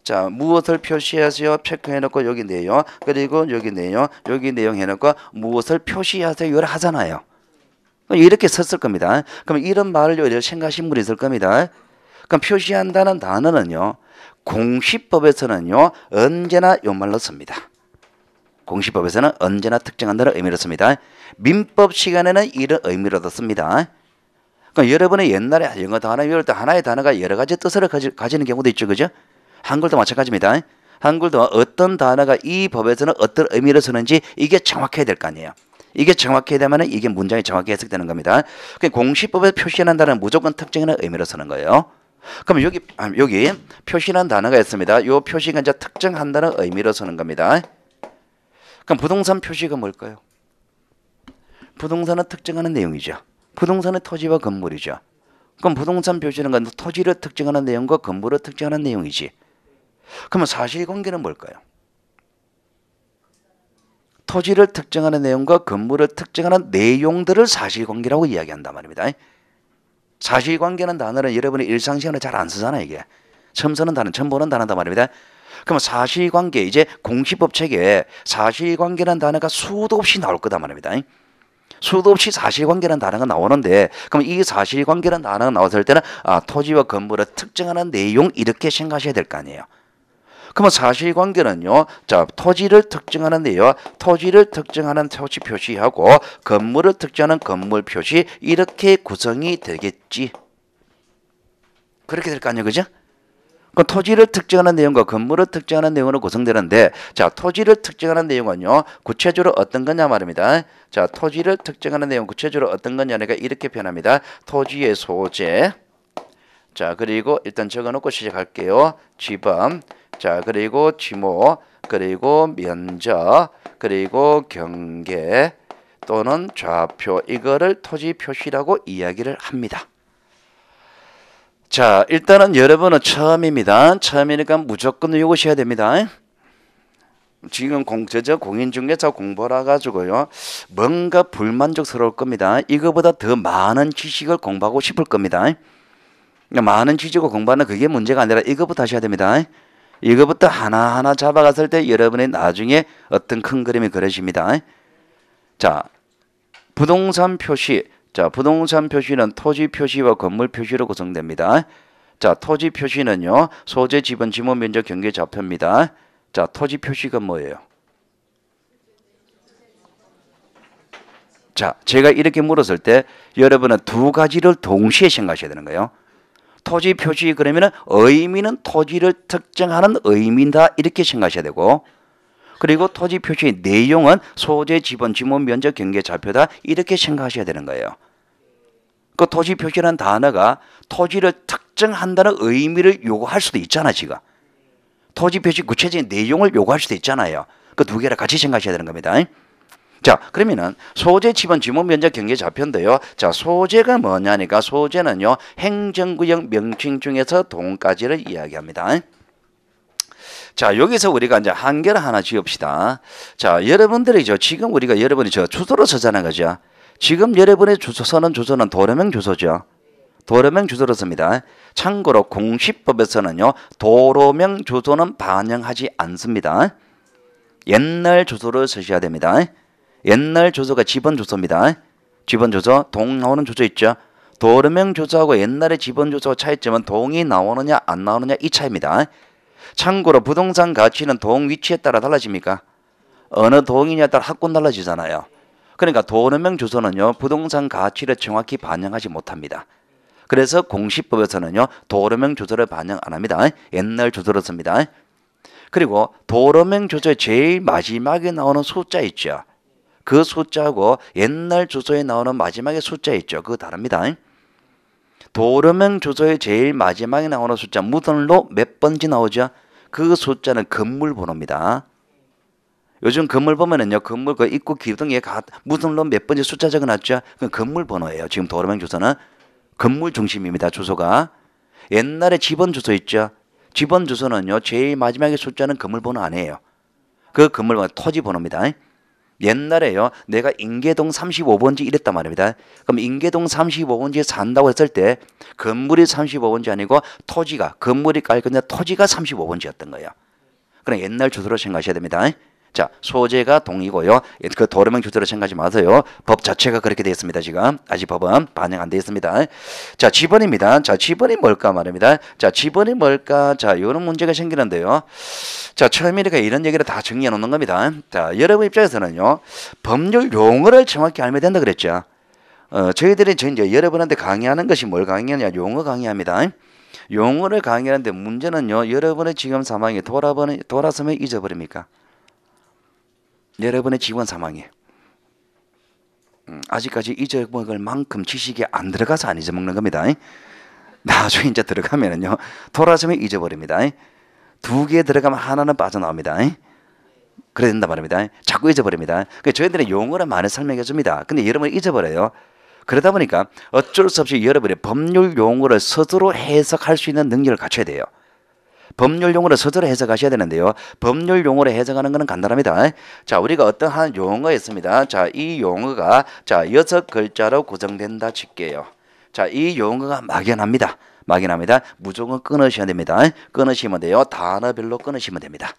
자, 무엇을 표시하세요? 체크해놓고 여기 내용, 그리고 여기 내용 해놓고 무엇을 표시하세요? 이걸 하잖아요. 이렇게 썼을 겁니다. 그럼 이런 말을 생각하신 분이 있을 겁니다. 그럼 표시한다는 단어는요, 공시법에서는요, 언제나 이 말로 씁니다. 공시법에서는 언제나 특정한다는 의미로 씁니다. 민법 시간에는 이런 의미로도 씁니다. 그러니까 여러분의 옛날에 영어 단어 외울 때 하나의 단어가 여러 가지 뜻을 가지는 경우도 있죠, 그죠? 한글도 마찬가지입니다. 한글도 어떤 단어가 이 법에서는 어떤 의미로 쓰는지 이게 정확해야 될 거 아니에요. 이게 정확해야 되면 이게 문장이 정확히 해석되는 겁니다. 공시법에 표시하는 단어는 무조건 특정하는 의미로 쓰는 거예요. 그럼 여기 표시라는 단어가 있습니다. 이 표시가 이제 특정한다는 의미로 쓰는 겁니다. 그럼 부동산 표시가 뭘까요? 부동산은 특정하는 내용이죠. 부동산은 토지와 건물이죠. 그럼 부동산 표시는 건 토지를 특정하는 내용과 건물을 특정하는 내용이지. 그러면 사실관계는 뭘까요? 토지를 특정하는 내용과 건물을 특정하는 내용들을 사실관계라고 이야기한단 말입니다. 사실관계는 단어는 여러분이 일상시간에 잘 안 쓰잖아요, 이게. 처음 쓰는 단어, 처음 보는 단어단 말입니다. 그러면 사실관계, 이제 공시법 책에 사실관계라는 단어가 수도 없이 나올 거단 말입니다. 수도 없이 사실관계라는 단어가 나오는데 그럼 이 사실관계라는 단어가 나왔을 때는 토지와 건물을 특정하는 내용 이렇게 생각하셔야 될 거 아니에요. 그러면 사실관계는요. 자, 토지를 특정하는 데요. 토지를 특정하는 토지 표시하고 건물을 특정하는 건물 표시 이렇게 구성이 되겠지. 그렇게 될 거 아니에요. 그죠? 그 토지를 특정하는 내용과 건물을 특정하는 내용으로 구성되는데 자, 토지를 특정하는 내용은요. 구체적으로 어떤 거냐 말입니다. 자, 토지를 특정하는 내용 구체적으로 어떤 거냐니까 이렇게 표현합니다. 토지의 소재. 자, 그리고 일단 적어놓고 시작할게요. 지번. 자, 그리고 지모. 그리고 면적. 그리고 경계 또는 좌표. 이거를 토지 표시라고 이야기를 합니다. 자, 일단은 여러분은 처음입니다. 처음이니까 무조건 외우셔야 됩니다. 지금 공인중개사 공부를 해가지고요. 뭔가 불만족스러울 겁니다. 이거보다 더 많은 지식을 공부하고 싶을 겁니다. 많은 지식을 공부하는 그게 문제가 아니라 이거부터 하셔야 됩니다. 이거부터 하나하나 잡아갔을 때 여러분이 나중에 어떤 큰 그림이 그려집니다. 자, 부동산 표시. 자, 부동산 표시는 토지 표시와 건물 표시로 구성됩니다. 자, 토지 표시는요. 소재, 지번, 지목, 면적, 경계, 좌표입니다. 자, 토지 표시가 뭐예요? 자, 제가 이렇게 물었을 때 여러분은 두 가지를 동시에 생각하셔야 되는 거예요. 토지 표시 그러면은 의미는 토지를 특정하는 의미다 이렇게 생각하셔야 되고 그리고 토지 표시의 내용은 소재, 지번, 지목, 면적, 경계, 좌표다 이렇게 생각하셔야 되는 거예요. 그 토지 표시라는 단어가 토지를 특정한다는 의미를 요구할 수도 있잖아 지금. 토지 표시 구체적인 내용을 요구할 수도 있잖아요. 그 두 개를 같이 생각하셔야 되는 겁니다. 자, 그러면은 소재, 지번, 지목, 면적, 경계, 좌표인데요. 자, 소재가 뭐냐니까 소재는요 행정구역 명칭 중에서 동까지를 이야기합니다. 자, 여기서 우리가 이제 한계를 하나 지읍시다. 자, 여러분들이 지금 우리가 여러분이 주소로 쓰잖아요, 그죠? 지금 여러분의 주소는 도로명 주소죠. 도로명 주소로 씁니다. 참고로 공시법에서는요, 도로명 주소는 반영하지 않습니다. 옛날 주소를 쓰셔야 됩니다. 옛날 주소가 지번 주소입니다. 지번 주소, 동 나오는 주소 있죠. 도로명 주소하고 옛날의 지번 주소 차이점은 동이 나오느냐 안 나오느냐 이 차이입니다. 참고로 부동산 가치는 동 위치에 따라 달라집니까? 어느 동이냐에 따라 학군 달라지잖아요. 그러니까 도로명 주소는요 부동산 가치를 정확히 반영하지 못합니다. 그래서 공시법에서는요 도로명 주소를 반영 안 합니다. 옛날 주소를 씁니다. 그리고 도로명 주소의 제일 마지막에 나오는 숫자 있죠. 그 숫자하고 옛날 주소에 나오는 마지막에 숫자 있죠. 그거 다릅니다. 도로명 주소의 제일 마지막에 나오는 숫자 무등로 몇 번지 나오죠? 그 숫자는 건물 번호입니다. 요즘 건물 보면은요, 건물 그 입구 기둥에 무등로 몇 번지 숫자 적어놨죠? 그 건물 번호예요. 지금 도로명 주소는 건물 중심입니다. 주소가. 옛날에 지번 주소 있죠? 지번 주소는요, 제일 마지막에 숫자는 건물 번호 아니에요. 그 건물 번호 토지 번호입니다. 옛날에요, 내가 인계동 35번지 이랬단 말입니다. 그럼 인계동 35번지에 산다고 했을 때 건물이 35번지 아니고 토지가, 건물이 깔거나 토지가 35번지였던 거예요. 그럼 옛날 주소로 생각하셔야 됩니다. 자, 소재가 동이고요. 그 도로명 주소로 생각하지 마세요. 법 자체가 그렇게 되어 있습니다. 지금 아직 법은 반영 안 되어 있습니다. 자, 지번입니다. 자, 지번이 뭘까 말입니다. 자, 지번이 뭘까? 자, 이런 문제가 생기는데요. 자, 처음이니까 이런 얘기를 다 정리해 놓는 겁니다. 자, 여러분 입장에서는요, 법률 용어를 정확히 알면 된다 그랬죠. 저희들이 이제 여러분한테 강의하는 것이 뭘 강의하냐? 용어 강의합니다. 용어를 강의하는데 문제는요, 여러분의 지금 상황이 돌아서면 잊어버립니까? 여러분의 지원 상황이 아직까지 잊어먹을 만큼 지식이 안 들어가서 안 잊어먹는 겁니다. 나중에 이제 들어가면은요 돌아서면 잊어버립니다. 두 개 들어가면 하나는 빠져나옵니다. 그래야 된단 말입니다. 자꾸 잊어버립니다. 그래서 저희들은 용어를 많이 설명해 줍니다. 근데 여러분이 잊어버려요. 그러다 보니까 어쩔 수 없이 여러분이 법률 용어를 스스로 해석할 수 있는 능력을 갖춰야 돼요. 법률 용어를 스스로 해석하셔야 되는데요. 법률 용어로 해석하는 것은 간단합니다. 자, 우리가 어떤 한 용어가 있습니다. 자, 이 용어가 자 6글자로 구성된다 칠게요. 자, 이 용어가 막연합니다. 막연합니다. 무조건 끊으셔야 됩니다. 끊으시면 돼요. 단어별로 끊으시면 됩니다.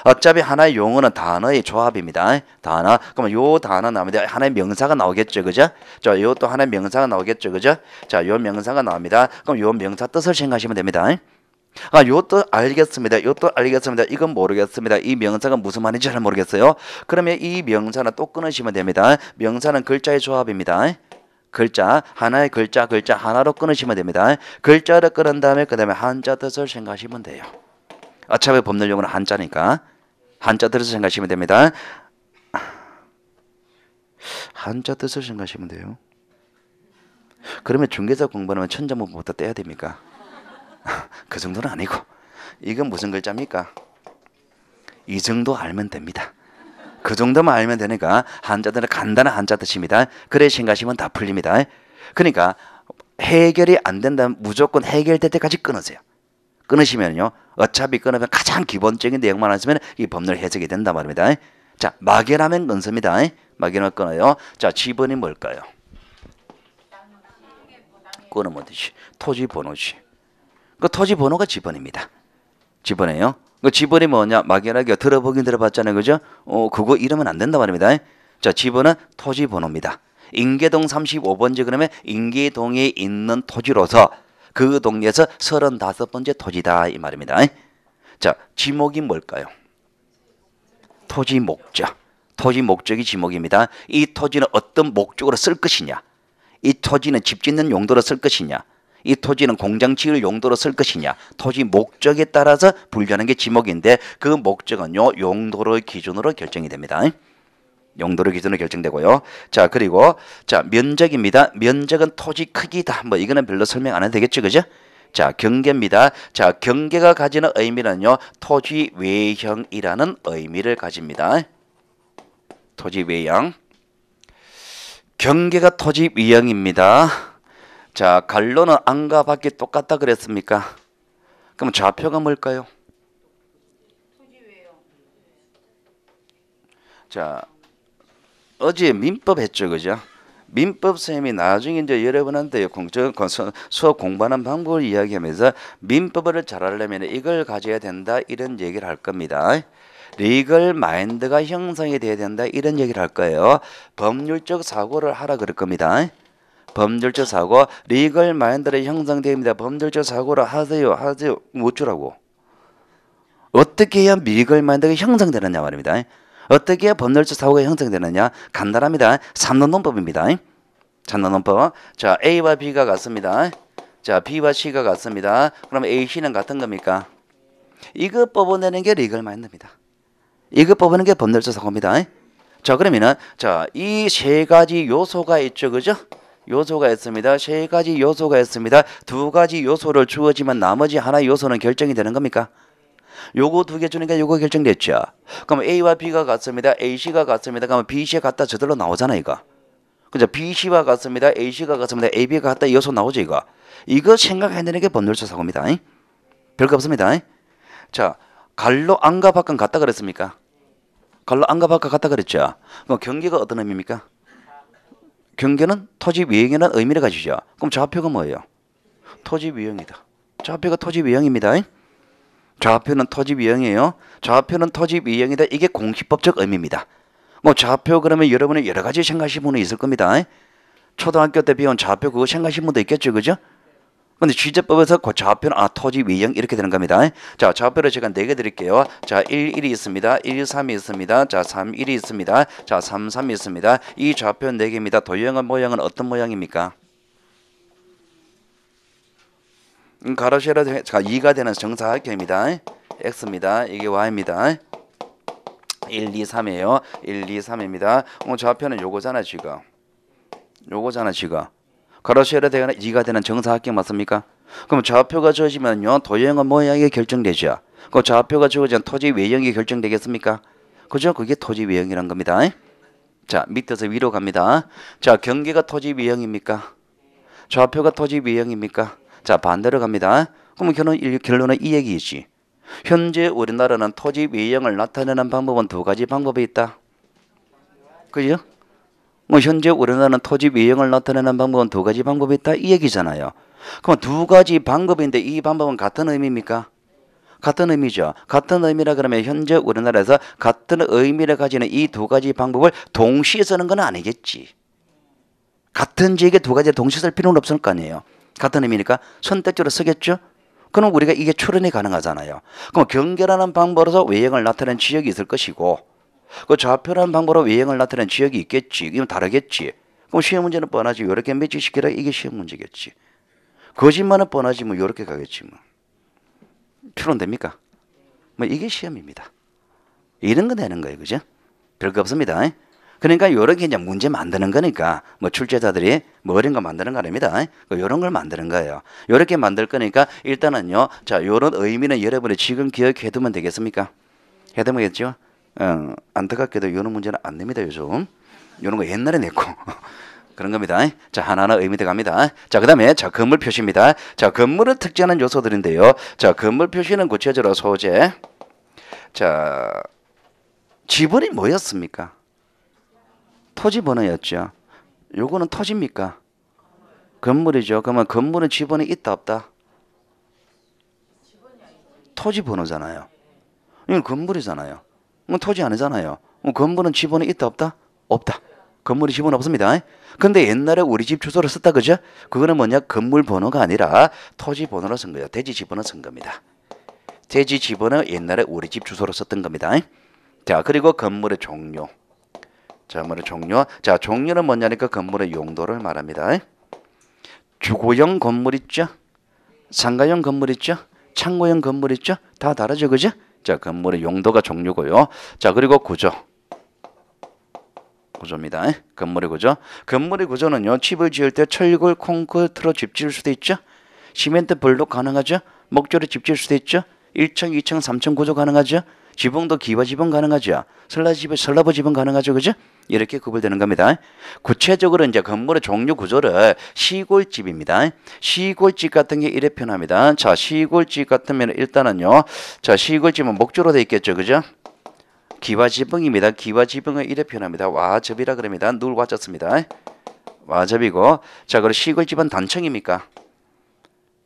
어차피 하나의 용어는 단어의 조합입니다. 단어. 그러면 요 단어 나옵니다. 하나의 명사가 나오겠죠, 그죠? 자, 이것도 하나의 명사가 나오겠죠, 그죠? 자, 요 명사가 나옵니다. 그럼 요 명사 뜻을 생각하시면 됩니다. 아, 요것도 알겠습니다. 요것도 알겠습니다. 이건 모르겠습니다. 이 명사가 무슨 말인지 잘 모르겠어요. 그러면 이 명사는 또 끊으시면 됩니다. 명사는 글자의 조합입니다. 글자, 하나의 글자 하나로 끊으시면 됩니다. 글자를 끊은 다음에 그 다음에 한자 뜻을 생각하시면 돼요. 어차피 법률 용어는 한자니까 한자 뜻을 생각하시면 됩니다. 한자 뜻을 생각하시면 돼요. 그러면 중개사 공부하면 천자문법부터 떼야 됩니까? 그 정도는 아니고 이건 무슨 글자입니까? 이 정도 알면 됩니다. 그 정도만 알면 되니까 한자들은 간단한 한자 뜻입니다. 그래 생각하시면 다 풀립니다. 그러니까 해결이 안 된다면 무조건 해결될 때까지 끊으세요. 끊으시면요 어차피 끊으면 가장 기본적인 내용만 하시면 이 법률 해석이 된단 말입니다. 자, 막연하면 끊습니다. 막연하면 끊어요. 자, 지번이 뭘까요? 끊으면 되지. 토지 번호지. 그 토지 번호가 지번입니다. 지번이에요. 그 지번이 뭐냐? 막연하게 들어보긴 들어봤잖아요, 그죠? 그거 이러면 안 된단 말입니다. 자, 지번은 토지 번호입니다. 인계동 35번지 그러면 인계동에 있는 토지로서 그 동네에서 35번째 토지다 이 말입니다. 자, 지목이 뭘까요? 토지 목적. 토지 목적이 지목입니다. 이 토지는 어떤 목적으로 쓸 것이냐? 이 토지는 집 짓는 용도로 쓸 것이냐? 이 토지는 공장 지을 용도로 쓸 것이냐? 토지 목적에 따라서 분류하는 게 지목인데 그 목적은요 용도를 기준으로 결정이 됩니다. 용도를 기준으로 결정되고요. 자, 그리고 자, 면적입니다. 면적은 토지 크기다. 뭐 이거는 별로 설명 안 해도 되겠죠, 그죠? 자, 경계입니다. 자, 경계가 가지는 의미는요 토지 외형이라는 의미를 가집니다. 토지 외형. 경계가 토지 외형입니다. 자, 갈로는 안과 밖이 똑같다 그랬습니까? 그럼 좌표가 뭘까요? 자, 어제 민법 했죠, 그죠? 민법 쌤이 나중에 이제 여러분한테 수업 공부하는 방법을 이야기하면서 민법을 잘하려면 이걸 가져야 된다 이런 얘기를 할 겁니다. 리걸 마인드가 형성이 돼야 된다 이런 얘기를 할 거예요. 법률적 사고를 하라 그럴 겁니다. 법률적 사고, 리걸 마인드를 형성됩니다. 법률적 사고를 하세요. 못 주라고. 어떻게 해야 리걸 마인드가 형성되느냐 말입니다. 어떻게 해야 법률적 사고가 형성되느냐? 간단합니다. 3론 논법입니다. 3론 논법. 자, A와 B가 같습니다. 자, B와 C가 같습니다. 그럼 A, C는 같은 겁니까? 이거 뽑아내는 게 리걸 마인드입니다. 이거 뽑아내는 게 법률적 사고입니다. 자, 그러면은 자, 이 세 가지 요소가 있죠, 그죠? 요소가 있습니다. 세 가지 요소가 있습니다. 두 가지 요소를 주어지면 나머지 하나 요소는 결정이 되는 겁니까? 요거 두 개 주니까 요거 결정됐죠. 그럼 A와 B가 같습니다. AC가 같습니다. 그러면 BC가 같다 저절로 나오잖아 이거. 그죠? BC와 같습니다. AC가 같습니다. AB가 같다 요소 나오죠 이거. 이거 생각해내는 게 법률적 사고입니다. 별거 없습니다. 자, 갈로 안과 밖은 같다 그랬습니까? 갈로 안과 밖은 같다 그랬죠. 그럼 경계가 어떤 의미입니까? 경계는 토지 외형이라는 의미를 가지죠. 그럼 좌표가 뭐예요? 토지 외형이다. 좌표가 토지 외형입니다. 좌표는 토지 외형이에요. 좌표는 토지 외형이다. 이게 공식법적 의미입니다. 뭐 좌표 그러면 여러분이 여러 가지 생각하시는 분이 있을 겁니다. 초등학교 때 배운 좌표 그거 생각하시는 분도 있겠죠, 그죠? 근데 취재법에서 그 좌표는 토지 외형 이렇게 되는 겁니다. 자, 좌표를 제가 4개 드릴게요. 자, 1, 1이 있습니다. 1, 3이 있습니다. 자, 3, 1이 있습니다. 자, 3, 3이 있습니다. 이 좌표 4개입니다. 도형은 모양은 어떤 모양입니까? 가로세로 2가 되는 정사각형입니다. X입니다. 이게 Y입니다. 1, 2, 3이에요. 1, 2, 3입니다. 좌표는 요거잖아, 지금. 요거잖아, 지금. 가로세로 되거나 2가 되는 정사각형 맞습니까? 그럼 좌표가 주어지면요 도형은 모양이 결정되죠. 그 좌표가 주어진 토지 외형이 결정되겠습니까? 그죠? 그게 토지 외형이란 겁니다. 자, 밑에서 위로 갑니다. 자, 경계가 토지 외형입니까? 좌표가 토지 외형입니까? 자, 반대로 갑니다. 그럼 결론은 이 얘기이지. 현재 우리나라는 토지 외형을 나타내는 방법은 2가지 방법이 있다. 그죠? 뭐 현재 우리나라는 토지 외형을 나타내는 방법은 2가지 방법이 있다 이 얘기잖아요. 그럼 2가지 방법인데 이 방법은 같은 의미입니까? 같은 의미죠. 같은 의미라 그러면 현재 우리나라에서 같은 의미를 가지는 이 두 가지 방법을 동시에 쓰는 건 아니겠지. 같은 지역에 두 가지를 동시에 쓸 필요는 없을 거 아니에요. 같은 의미니까 선택적으로 쓰겠죠. 그럼 우리가 이게 추론이 가능하잖아요. 그럼 경계라는 방법으로서 외형을 나타내는 지역이 있을 것이고 그 좌표라는 방법으로 외형을 나타내는 지역이 있겠지. 이건 다르겠지. 그럼 시험 문제는 뻔하지. 이렇게 매치시키라 이게 시험 문제겠지. 거짓말은 뻔하지 뭐 이렇게 가겠지 뭐. 추론됩니까? 뭐 이게 시험입니다. 이런 거 내는 거예요. 그죠? 별거 없습니다. 그러니까 이렇게 이제 문제 만드는 거니까 뭐 출제자들이 뭐 어려운 거 만드는 거 아닙니다. 이런 걸 만드는 거예요. 이렇게 만들 거니까 일단은요. 자, 이런 의미는 여러분이 지금 기억해 두면 되겠습니까? 해두면겠죠? 안타깝게도 이런 문제는 안 냅니다. 요즘. 이런 거 옛날에 냈고. 그런 겁니다. 자, 하나하나 의미 들어갑니다. 자, 그 다음에 자, 건물 표시입니다. 자, 건물을 특징하는 요소들인데요. 자, 건물 표시는 구체적으로 소재. 자, 지번이 뭐였습니까? 토지 번호였죠. 요거는 토지입니까? 건물이죠. 그러면 건물은 지번이 있다 없다? 토지 번호잖아요. 이건 건물이잖아요. 이건 토지 아니잖아요. 건물은 지번이 있다 없다? 없다. 건물이 지번 없습니다. 근데 옛날에 우리 집 주소를 썼다 그죠? 그거는 뭐냐? 건물 번호가 아니라 토지 번호로 쓴 거예요. 대지 지번호 쓴 겁니다. 대지 지번호 옛날에 우리 집 주소로 썼던 겁니다. 자, 그리고 건물의 종류. 자, 건물의 종류. 자, 종류는 뭐냐니까 건물의 용도를 말합니다. 주거용 건물 있죠? 상가용 건물 있죠? 창고용 건물 있죠? 다 다르죠, 그죠? 자, 건물의 용도가 종류고요. 자, 그리고 구조. 구조입니다. 건물의 구조. 건물의 구조는요, 집을 지을 때 철골, 콘크리트로 집 지을 수도 있죠. 시멘트 블록 가능하죠. 목조로 집 지을 수도 있죠. 1층, 2층, 3층 구조 가능하죠. 지붕도 기와 지붕 가능하죠. 슬라브 지붕 가능하죠, 그죠? 이렇게 구분되는 겁니다. 구체적으로 이제 건물의 종류 구조를 시골집입니다. 시골집 같은 게 이래 표현합니다. 자, 시골집 같으면 일단은요, 자, 시골집은 목조로 되어 있겠죠, 그죠? 기와 지붕입니다. 기와 지붕을 이래 표현합니다. 와접이라 그럽니다. 누굴 와졌습니다. 와접이고, 자, 그리고 시골집은 단층입니까?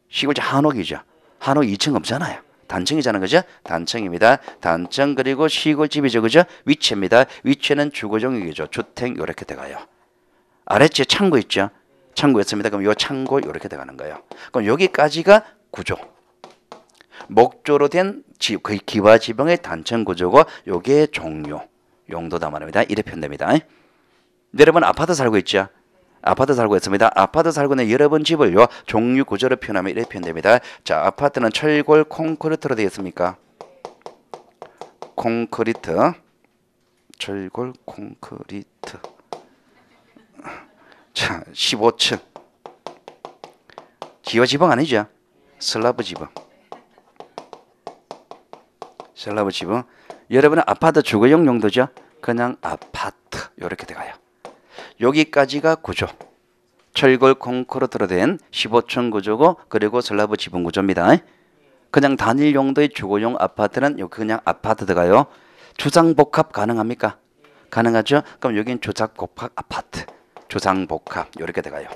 시골집 한옥이죠. 한옥 2층 없잖아요. 단층이잖아요, 그죠? 단층입니다. 단층 그리고 시골집이죠, 그죠? 위치입니다. 위치는 주거용이죠. 주택 이렇게 돼가요. 아래쪽에 창고 있죠? 창고였습니다. 그럼 요 창고 이렇게 돼가는 거예요. 그럼 여기까지가 구조. 목조로 된 기와 지붕의 단층 구조고 요게 종류, 용도다 말입니다. 이래 표현됩니다. 여러분 아파트 살고 있죠? 아파트 살고 있습니다. 아파트 살고 있는 여러분 집을요 종류 구조로 표현하면 이렇게 표현됩니다. 자, 아파트는 철골 콘크리트로 되어 있습니까? 콘크리트, 철골 콘크리트. 자, 15층. 기와 지붕 아니죠? 슬라브 지붕. 슬라브 지붕. 여러분은 아파트 주거용 용도죠? 그냥 아파트 이렇게 돼가요. 여기까지가 구조. 철골 콘크리트로 된 15층 구조고 그리고 슬라브 지붕 구조입니다. 그냥 단일 용도의 주거용 아파트는 그냥 아파트 들어가요. 주상복합 가능합니까? 가능하죠? 그럼 여기는 주상복합 아파트. 주상복합 이렇게 들어가요.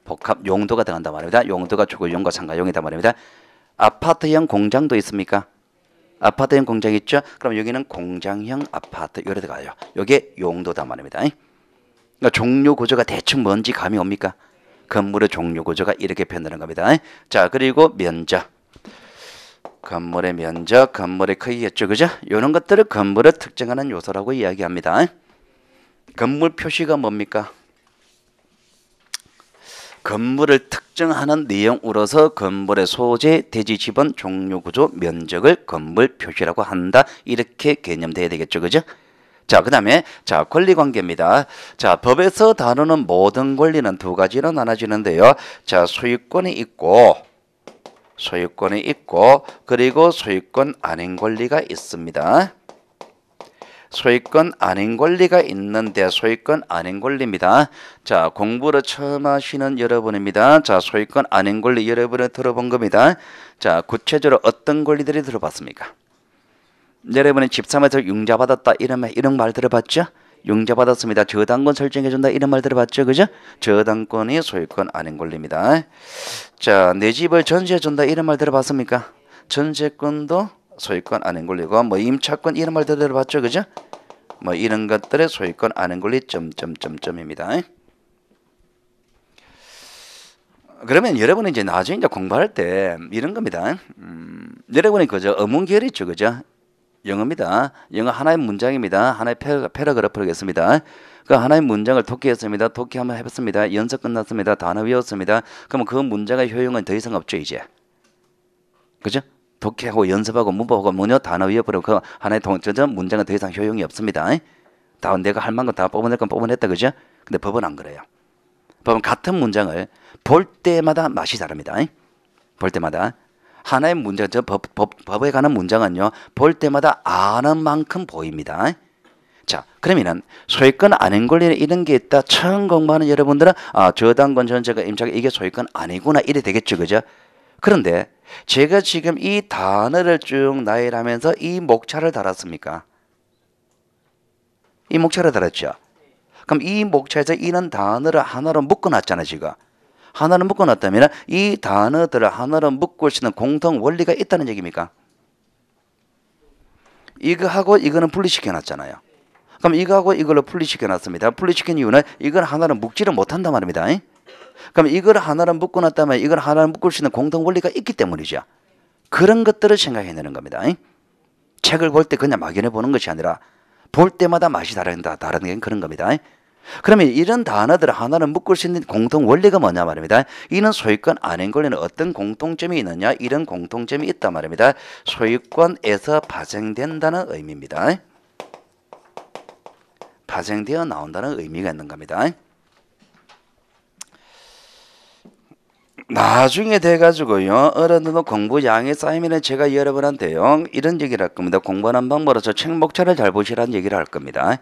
복합 용도가 들어간단 말입니다. 용도가 주거용과 상가용이다 말입니다. 아파트형 공장도 있습니까? 아파트형 공장 있죠? 그럼 여기는 공장형 아파트 이렇게 들어가요. 이게 용도다 말입니다. 그러니까 종류 구조가 대충 뭔지 감이 옵니까? 건물의 종류 구조가 이렇게 표현되는 겁니다. 자, 그리고 면적. 건물의 면적, 건물의 크기겠죠, 그죠? 이런 것들을 건물을 특정하는 요소라고 이야기합니다. 건물 표시가 뭡니까? 건물을 특정하는 내용으로서 건물의 소재, 대지 지번, 종류 구조, 면적을 건물 표시라고 한다. 이렇게 개념돼야 되겠죠, 그죠? 자, 그 다음에 자, 권리관계입니다. 자, 법에서 다루는 모든 권리는 두 가지로 나눠지는데요. 자, 소유권이 있고 그리고 소유권 아닌 권리가 있습니다. 소유권 아닌 권리가 있는데 소유권 아닌 권리입니다. 자, 공부를 처음 하시는 여러분입니다. 자, 소유권 아닌 권리 여러분이 들어본 겁니다. 자, 구체적으로 어떤 권리들이 들어봤습니까? 여러분이 집 사면서 융자받았다 이런 말 들어봤죠? 융자받았습니다. 저당권 설정해준다 이런 말 들어봤죠? 그죠? 저당권이 소유권 아닌 권리입니다. 자, 내 집을 전세해준다 이런 말 들어봤습니까? 전세권도 소유권 안행 권리고 뭐 임차권 이런 말 들어봤죠, 그죠? 뭐 이런 것들의 소유권 안행 권리 점점점점입니다. 그러면 여러분이 이제 나중에 이제 공부할 때 이런 겁니다. 여러분이 그저 어문계열 있죠, 그죠? 영어입니다. 영어 하나의 문장입니다. 하나의 패러그래프겠습니다. 그 하나의 문장을 독해했습니다. 독해 한번 해봤습니다. 연습 끝났습니다. 단어 외웠습니다. 그러면 그 문장의 효용은 더 이상 없죠, 이제. 그죠? 독해하고 연습하고 문법하고 뭐냐 단어 외워버리고 그 하나의 문장은 더 이상 효용이 없습니다. 다 내가 할 만큼 다 뽑아낼 건 뽑아냈다, 그죠? 근데 법은 안 그래요. 법은 같은 문장을 볼 때마다 맛이 다릅니다. 볼 때마다. 하나의 문장, 법에 관한 문장은요, 볼 때마다 아는 만큼 보입니다. 자, 그러면은 소유권 안행 권리는 이런 게 있다. 처음 공부하는 여러분들은 저당권 전세가 임차가 이게 소유권 아니구나 이래 되겠죠, 그죠? 그런데 제가 지금 이 단어를 쭉 나열하면서 이 목차를 달았습니까? 이 목차를 달았죠. 그럼 이 목차에서 이런 단어를 하나로 묶어놨잖아요, 지금. 하나로 묶어놨다면 이 단어들을 하나로 묶을 수 있는 공통 원리가 있다는 얘기입니까? 이거하고 이거는 분리시켜놨잖아요. 그럼 이거하고 이걸로 분리시켜놨습니다. 분리시킨 이유는 이걸 하나로 묶지를 못한단 말입니다. 그럼 이걸 하나로 묶어놨다면 이걸 하나로 묶을 수 있는 공통 원리가 있기 때문이죠. 그런 것들을 생각해내는 겁니다. 책을 볼 때 그냥 막연해 보는 것이 아니라 볼 때마다 맛이 다른다. 다른 게 그런 겁니다. 그러면 이런 단어들을 하나로 묶을 수 있는 공통 원리가 뭐냐 말입니다. 이는 소유권 안행 권리는 어떤 공통점이 있느냐? 이런 공통점이 있단 말입니다. 소유권에서 발생된다는 의미입니다. 발생되어 나온다는 의미가 있는 겁니다. 나중에 돼가지고요, 어른들도 공부 양이 쌓이면 제가 여러분한테요, 이런 얘기를 할 겁니다. 공부하는 방법으로서 책 목차를 잘 보시라는 얘기를 할 겁니다.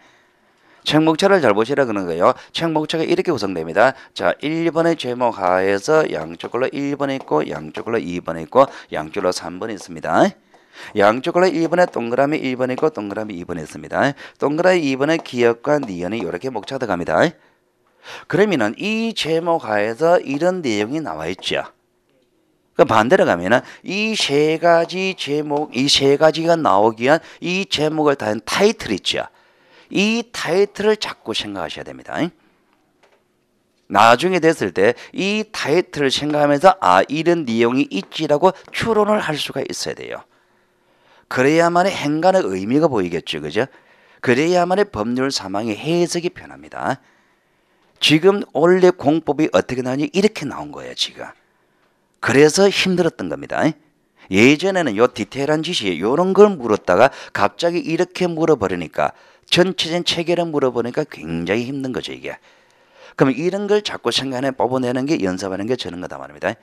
책 목차를 잘 보시라 그러는 거예요. 책 목차가 이렇게 구성됩니다. 자, 1번의 제목 하에서 양쪽으로 1번 있고, 양쪽으로 2번 있고, 양쪽으로 3번 있습니다. 양쪽으로 1번에 동그라미 1번 있고, 동그라미 2번 있습니다. 동그라미 2번에 기억과 니은이 이렇게 목차가 들어갑니다. 그러면은 이 제목 하에서 이런 내용이 나와 있죠. 그 반대로 가면은 이 세 가지 제목, 이 세 가지가 나오기 위한 이 제목을 다한 타이틀 있죠. 이 타이틀을 자꾸 생각하셔야 됩니다. 나중에 됐을 때 이 타이틀을 생각하면서 이런 내용이 있지라고 추론을 할 수가 있어야 돼요. 그래야만이 행간의 의미가 보이겠죠, 그죠? 그래야만이 법률 사망의 해석이 변합니다. 지금 원래 공법이 어떻게 나오니 이렇게 나온 거예요, 지금. 그래서 힘들었던 겁니다. 예전에는 요 디테일한 지시 요런 걸 물었다가 갑자기 이렇게 물어버리니까 전체적인 체계를 물어보니까 굉장히 힘든 거죠, 이게. 그럼 이런 걸 자꾸 생각해 뽑아내는 게 연습하는 게 저런 거다 말입니다.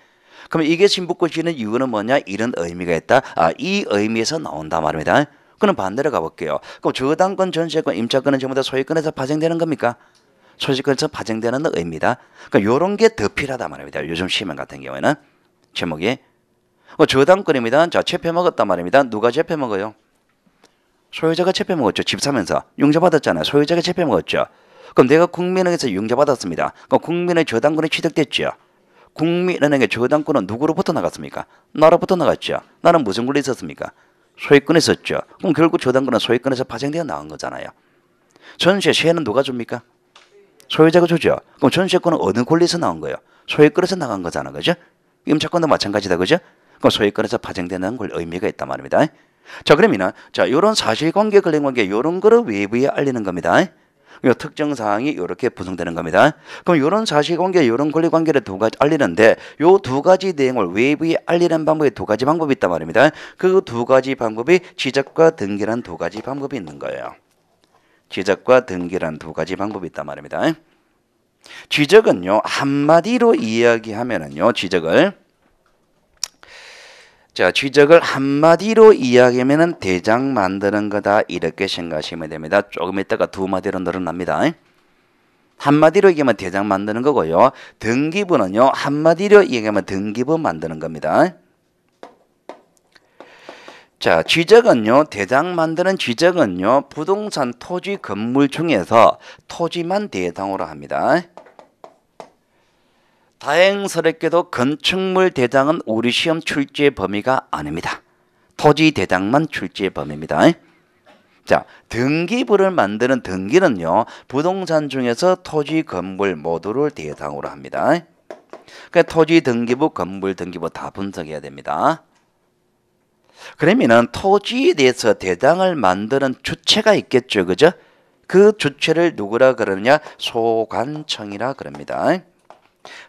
그럼 이게 신붙고지는 이유는 뭐냐? 이런 의미가 있다. 이 의미에서 나온다 말입니다. 그럼 반대로 가볼게요. 그럼 저당권, 전세권, 임차권은 전부 다 소유권에서 발생되는 겁니까? 소유권에서 발생되는 의미다. 그러니까 이런 게 더 필요하다 말입니다. 요즘 시험 같은 경우에는 제목이 저당권입니다. 자, 채표 먹었단 말입니다. 누가 채표 먹어요? 소유자가 채표 먹었죠. 집 사면서 융자 받았잖아요. 소유자가 채표 먹었죠. 그럼 내가 국민은행에서 융자 받았습니다. 그럼 국민의 저당권이 취득됐죠. 국민은행의 저당권은 누구로부터 나갔습니까? 나로부터 나갔죠. 나는 무슨 권리 있었습니까? 소유권이 있었죠. 그럼 결국 저당권은 소유권에서 발생되어 나온 거잖아요. 전세세는 누가 줍니까? 소유자가 주죠. 그럼 전세권은 어느 권리에서 나온 거예요? 소유권에서 나간 거잖아, 그죠? 임차권도 마찬가지다, 그죠? 그럼 소유권에서 발생되는 의미가 있단 말입니다. 자, 그러면은 이런 사실관계, 권리관계 이런 거를 외부에 알리는 겁니다. 이 특정 사항이 이렇게 구성되는 겁니다. 그럼 이런 사실관계, 이런 권리관계를 두 가지 알리는데 이 두 가지 내용을 외부에 알리는 방법이 두 가지 방법이 있단 말입니다. 그 두 가지 방법이 지적과 등기란 두 가지 방법이 있는 거예요. 지적과 등기란 두 가지 방법이 있단 말입니다. 지적은요, 한마디로 이야기하면은요, 지적을 한마디로 이야기하면은 대장 만드는 거다 이렇게 생각하시면 됩니다. 조금 있다가 두 마디로 늘어납니다. 한마디로 얘기하면 대장 만드는 거고요. 등기부는요, 한마디로 얘기하면 등기부 만드는 겁니다. 자, 지적은요, 대장 만드는 지적은요, 부동산 토지 건물 중에서 토지만 대상으로 합니다. 다행스럽게도 건축물 대장은 우리 시험 출제 범위가 아닙니다. 토지 대장만 출지의 범위입니다. 자, 등기부를 만드는 등기는요, 부동산 중에서 토지, 건물 모두를 대상으로 합니다. 그러니까 토지 등기부, 건물 등기부 다 분석해야 됩니다. 그러면은 토지에 대해서 대장을 만드는 주체가 있겠죠, 그죠? 그 주체를 누구라 그러느냐? 소관청이라 그럽니다.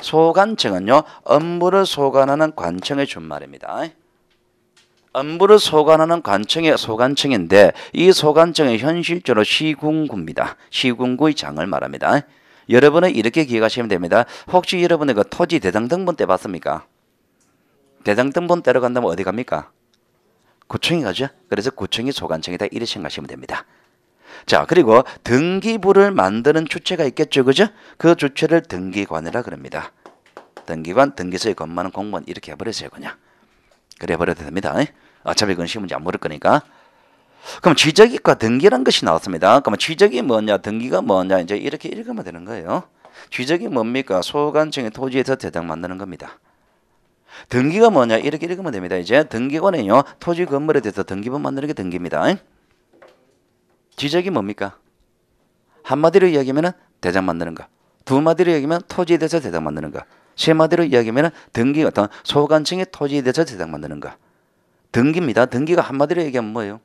소관청은요, 업무를 소관하는 관청의 준말입니다. 업무를 소관하는 관청의 소관청인데, 이 소관청은 현실적으로 시군구입니다. 시군구의 장을 말합니다. 여러분은 이렇게 기억하시면 됩니다. 혹시 여러분의 그 토지 대장 등본 때 봤습니까? 대장 등본 떼러 간다면 어디 갑니까? 구청이 가죠. 그래서 구청이 소관청이다 이렇게 생각하시면 됩니다. 자, 그리고 등기부를 만드는 주체가 있겠죠, 그죠? 그 주체를 등기관이라 그럽니다. 등기관, 등기소에 근무하는 공무원 이렇게 해버리세요, 그냥. 그래 버려도 됩니다. 어차피 그건 시험 문제 안 물을 거니까. 그럼 취득과 등기란 것이 나왔습니다. 그럼 취득이 뭐냐, 등기가 뭐냐, 이제 이렇게 읽으면 되는 거예요. 취득이 뭡니까? 소관청의 토지에서 대장 만드는 겁니다. 등기가 뭐냐, 이렇게 읽으면 됩니다. 이제 등기관은요, 토지 건물에 대해서 등기부 만드는 게 등기입니다. 취득이 뭡니까? 한마디로 이야기하면 대장 만드는 거. 두 마디로 이야기하면 토지에 대해서 대장 만드는 거. 세 마디로 이야기하면 등기 어떤 소관청의 토지에 대해서 대장 만드는 거. 등기입니다. 등기가 한마디로 얘기하면 뭐예요?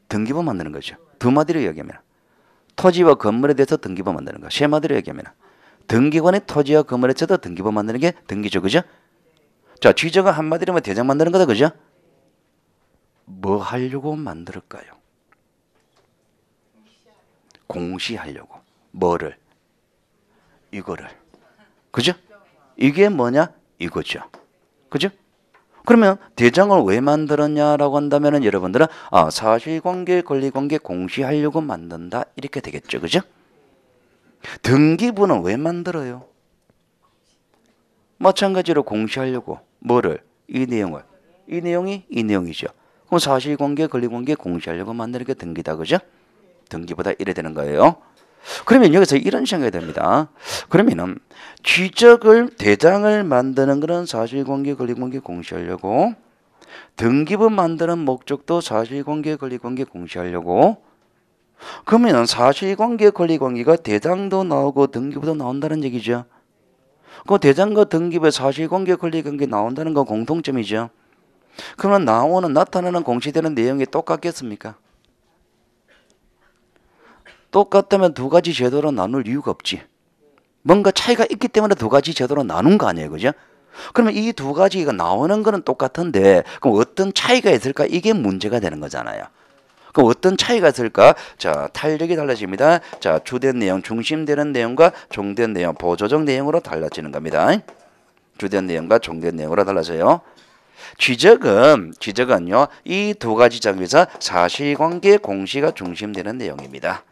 등기부 만드는 거죠. 두 마디로 이야기하면 토지와 건물에 대해서 등기부 만드는 거. 세 마디로 얘기하면 등기관의 토지와 건물에 대해서 등기부 만드는 게 등기죠, 그죠? 자, 취득은 한마디로 대장 만드는 거다, 그죠? 뭐 하려고 만들었까요? 공시하려고. 뭐를? 이거를. 그죠? 이게 뭐냐? 이거죠. 그죠? 그러면 대장을 왜 만들었냐라고 한다면 여러분들은 사실관계, 권리관계 공시하려고 만든다 이렇게 되겠죠. 그죠? 등기부는 왜 만들어요? 마찬가지로 공시하려고. 뭐를? 이 내용을. 이 내용이 이 내용이죠. 그럼 사실관계, 권리관계 공시하려고 만드는 게 등기다. 그죠? 등기보다 이래 되는 거예요. 그러면 여기서 이런 생각이 됩니다. 그러면은 취득을 대장을 만드는 그런 사실관계, 권리관계 공시하려고, 등기부 만드는 목적도 사실관계, 권리관계 공시하려고. 그러면 사실관계, 권리관계가 대장도 나오고 등기부도 나온다는 얘기죠. 그 대장과 등기부의 사실관계, 권리관계 나온다는 건 공통점이죠. 그러면 나타나는 공시되는 내용이 똑같겠습니까? 똑같다면 두 가지 제도로 나눌 이유가 없지. 뭔가 차이가 있기 때문에 두 가지 제도로 나눈 거 아니에요, 그죠? 그러면 이 두 가지가 나오는 거는 똑같은데 그럼 어떤 차이가 있을까? 이게 문제가 되는 거잖아요. 그럼 어떤 차이가 있을까? 자, 탄력이 달라집니다. 자, 주된 내용, 중심되는 내용과 종된 내용, 보조적 내용으로 달라지는 겁니다. 주된 내용과 종된 내용으로 달라져요. 취득은요, 이 두 가지 장에서 사실관계 공시가 중심되는 내용입니다.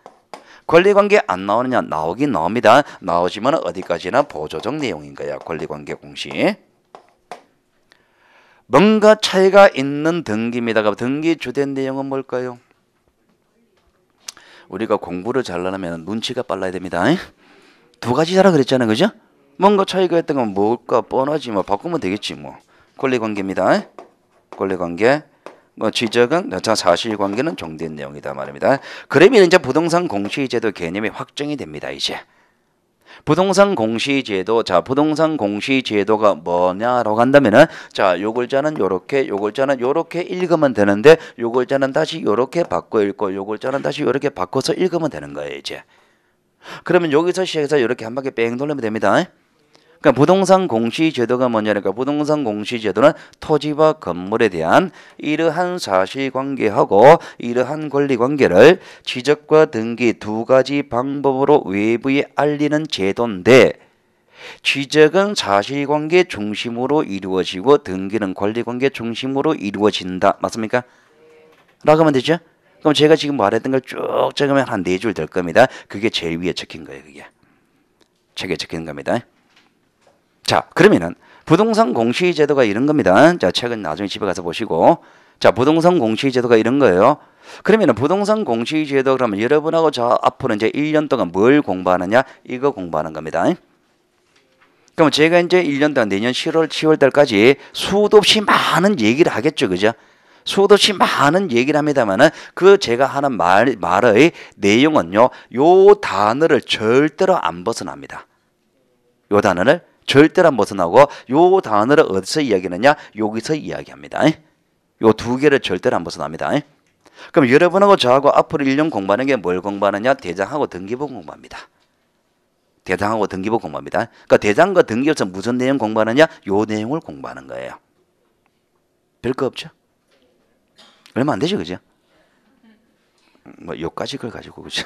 권리관계 안 나오느냐? 나오긴 나옵니다. 나오지만 어디까지나 보조적 내용인 거야. 권리관계 공시. 뭔가 차이가 있는 등기입니다. 등기 주된 내용은 뭘까요? 우리가 공부를 잘하려면 눈치가 빨라야 됩니다. 두 가지잖아 그랬잖아요, 그죠? 뭔가 차이가 있던 건 뭘까? 뻔하지 뭐. 바꾸면 되겠지 뭐. 권리관계입니다. 권리관계. 취득은 사실관계는 종된 내용이다 말입니다. 그러면 이제 부동산 공시제도 개념이 확정이 됩니다. 이제 부동산 공시제도, 자, 부동산 공시제도가 뭐냐라고 한다면은, 자, 요 글자는 요렇게, 요 글자는 요렇게 읽으면 되는데, 요 글자는 다시 요렇게 바꿔 읽고, 요 글자는 다시 요렇게 바꿔서 읽으면 되는 거예요. 이제 그러면 여기서 시작해서 이렇게 한 바퀴 뺑 돌리면 됩니다. 그러니까 부동산 공시제도가 뭐냐니까, 부동산 공시제도는 토지와 건물에 대한 이러한 사실관계하고 이러한 권리관계를 취득과 등기 두 가지 방법으로 외부에 알리는 제도인데, 취득은 사실관계 중심으로 이루어지고 등기는 권리관계 중심으로 이루어진다. 맞습니까? 라고 하면 되죠? 그럼 제가 지금 말했던 걸 쭉 적으면 한 4줄 될 겁니다. 그게 제일 위에 적힌 거예요. 그게 책에 적힌 겁니다. 자, 그러면은 부동산 공시제도가 이런 겁니다. 자, 책은 나중에 집에 가서 보시고. 자, 부동산 공시제도가 이런 거예요. 그러면은 부동산 공시제도, 그러면 여러분하고 저 앞으로 이제 1년 동안 뭘 공부하느냐? 이거 공부하는 겁니다. 그럼 제가 이제 1년 동안 내년 10월 달까지 수도 없이 많은 얘기를 하겠죠, 그죠? 수도 없이 많은 얘기를 합니다만은 그 제가 하는 말의 내용은요, 요 단어를 절대로 안 벗어납니다. 요 단어를 절대로 안 벗어나고 요 단어를 어디서 이야기하느냐? 여기서 이야기합니다. 요 두 개를 절대로 안 벗어납니다. 그럼 여러분하고 저하고 앞으로 1년 공부하는 게 뭘 공부하느냐? 대장하고 등기부 공부합니다. 대장하고 등기부 공부합니다. 그러니까 대장과 등기부에서 무슨 내용 공부하느냐? 요 내용을 공부하는 거예요. 별거 없죠? 얼마 안 되죠, 그죠? 뭐 요까지 걸 가지고 그죠?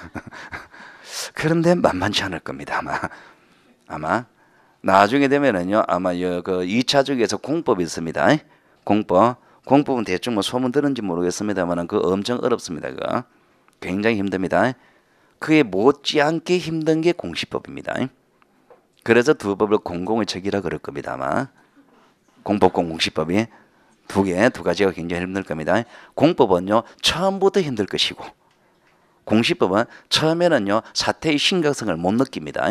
그런데 만만치 않을 겁니다. 아마 나중에 되면은요, 아마 그 2차 주기에서 공법이 있습니다. 공법은 대충 뭐 소문 들은지 모르겠습니다만 그 엄청 어렵습니다. 그거 굉장히 힘듭니다. 그에 못지않게 힘든 게 공시법입니다. 그래서 두 법을 공공의 척이라 그럴 겁니다. 아마 공법과 공시법이 두 가지가 굉장히 힘들 겁니다. 공법은요, 처음부터 힘들 것이고, 공시법은 처음에는요, 사태의 심각성을 못 느낍니다.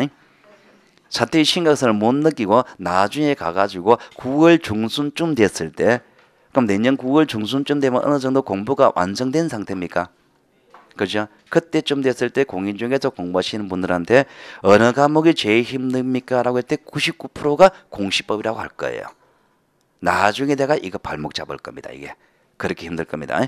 사태의 심각성을 못 느끼고 나중에 가가지고 9월 중순쯤 됐을 때, 그럼 내년 9월 중순쯤 되면 어느 정도 공부가 완성된 상태입니까? 그죠? 그때쯤 됐을 때 공인중개사 공부하시는 분들한테 어느 과목이 제일 힘듭니까? 라고 할 때 99%가 공시법이라고 할 거예요. 나중에 내가 이거 발목 잡을 겁니다. 이게 그렇게 힘들 겁니다.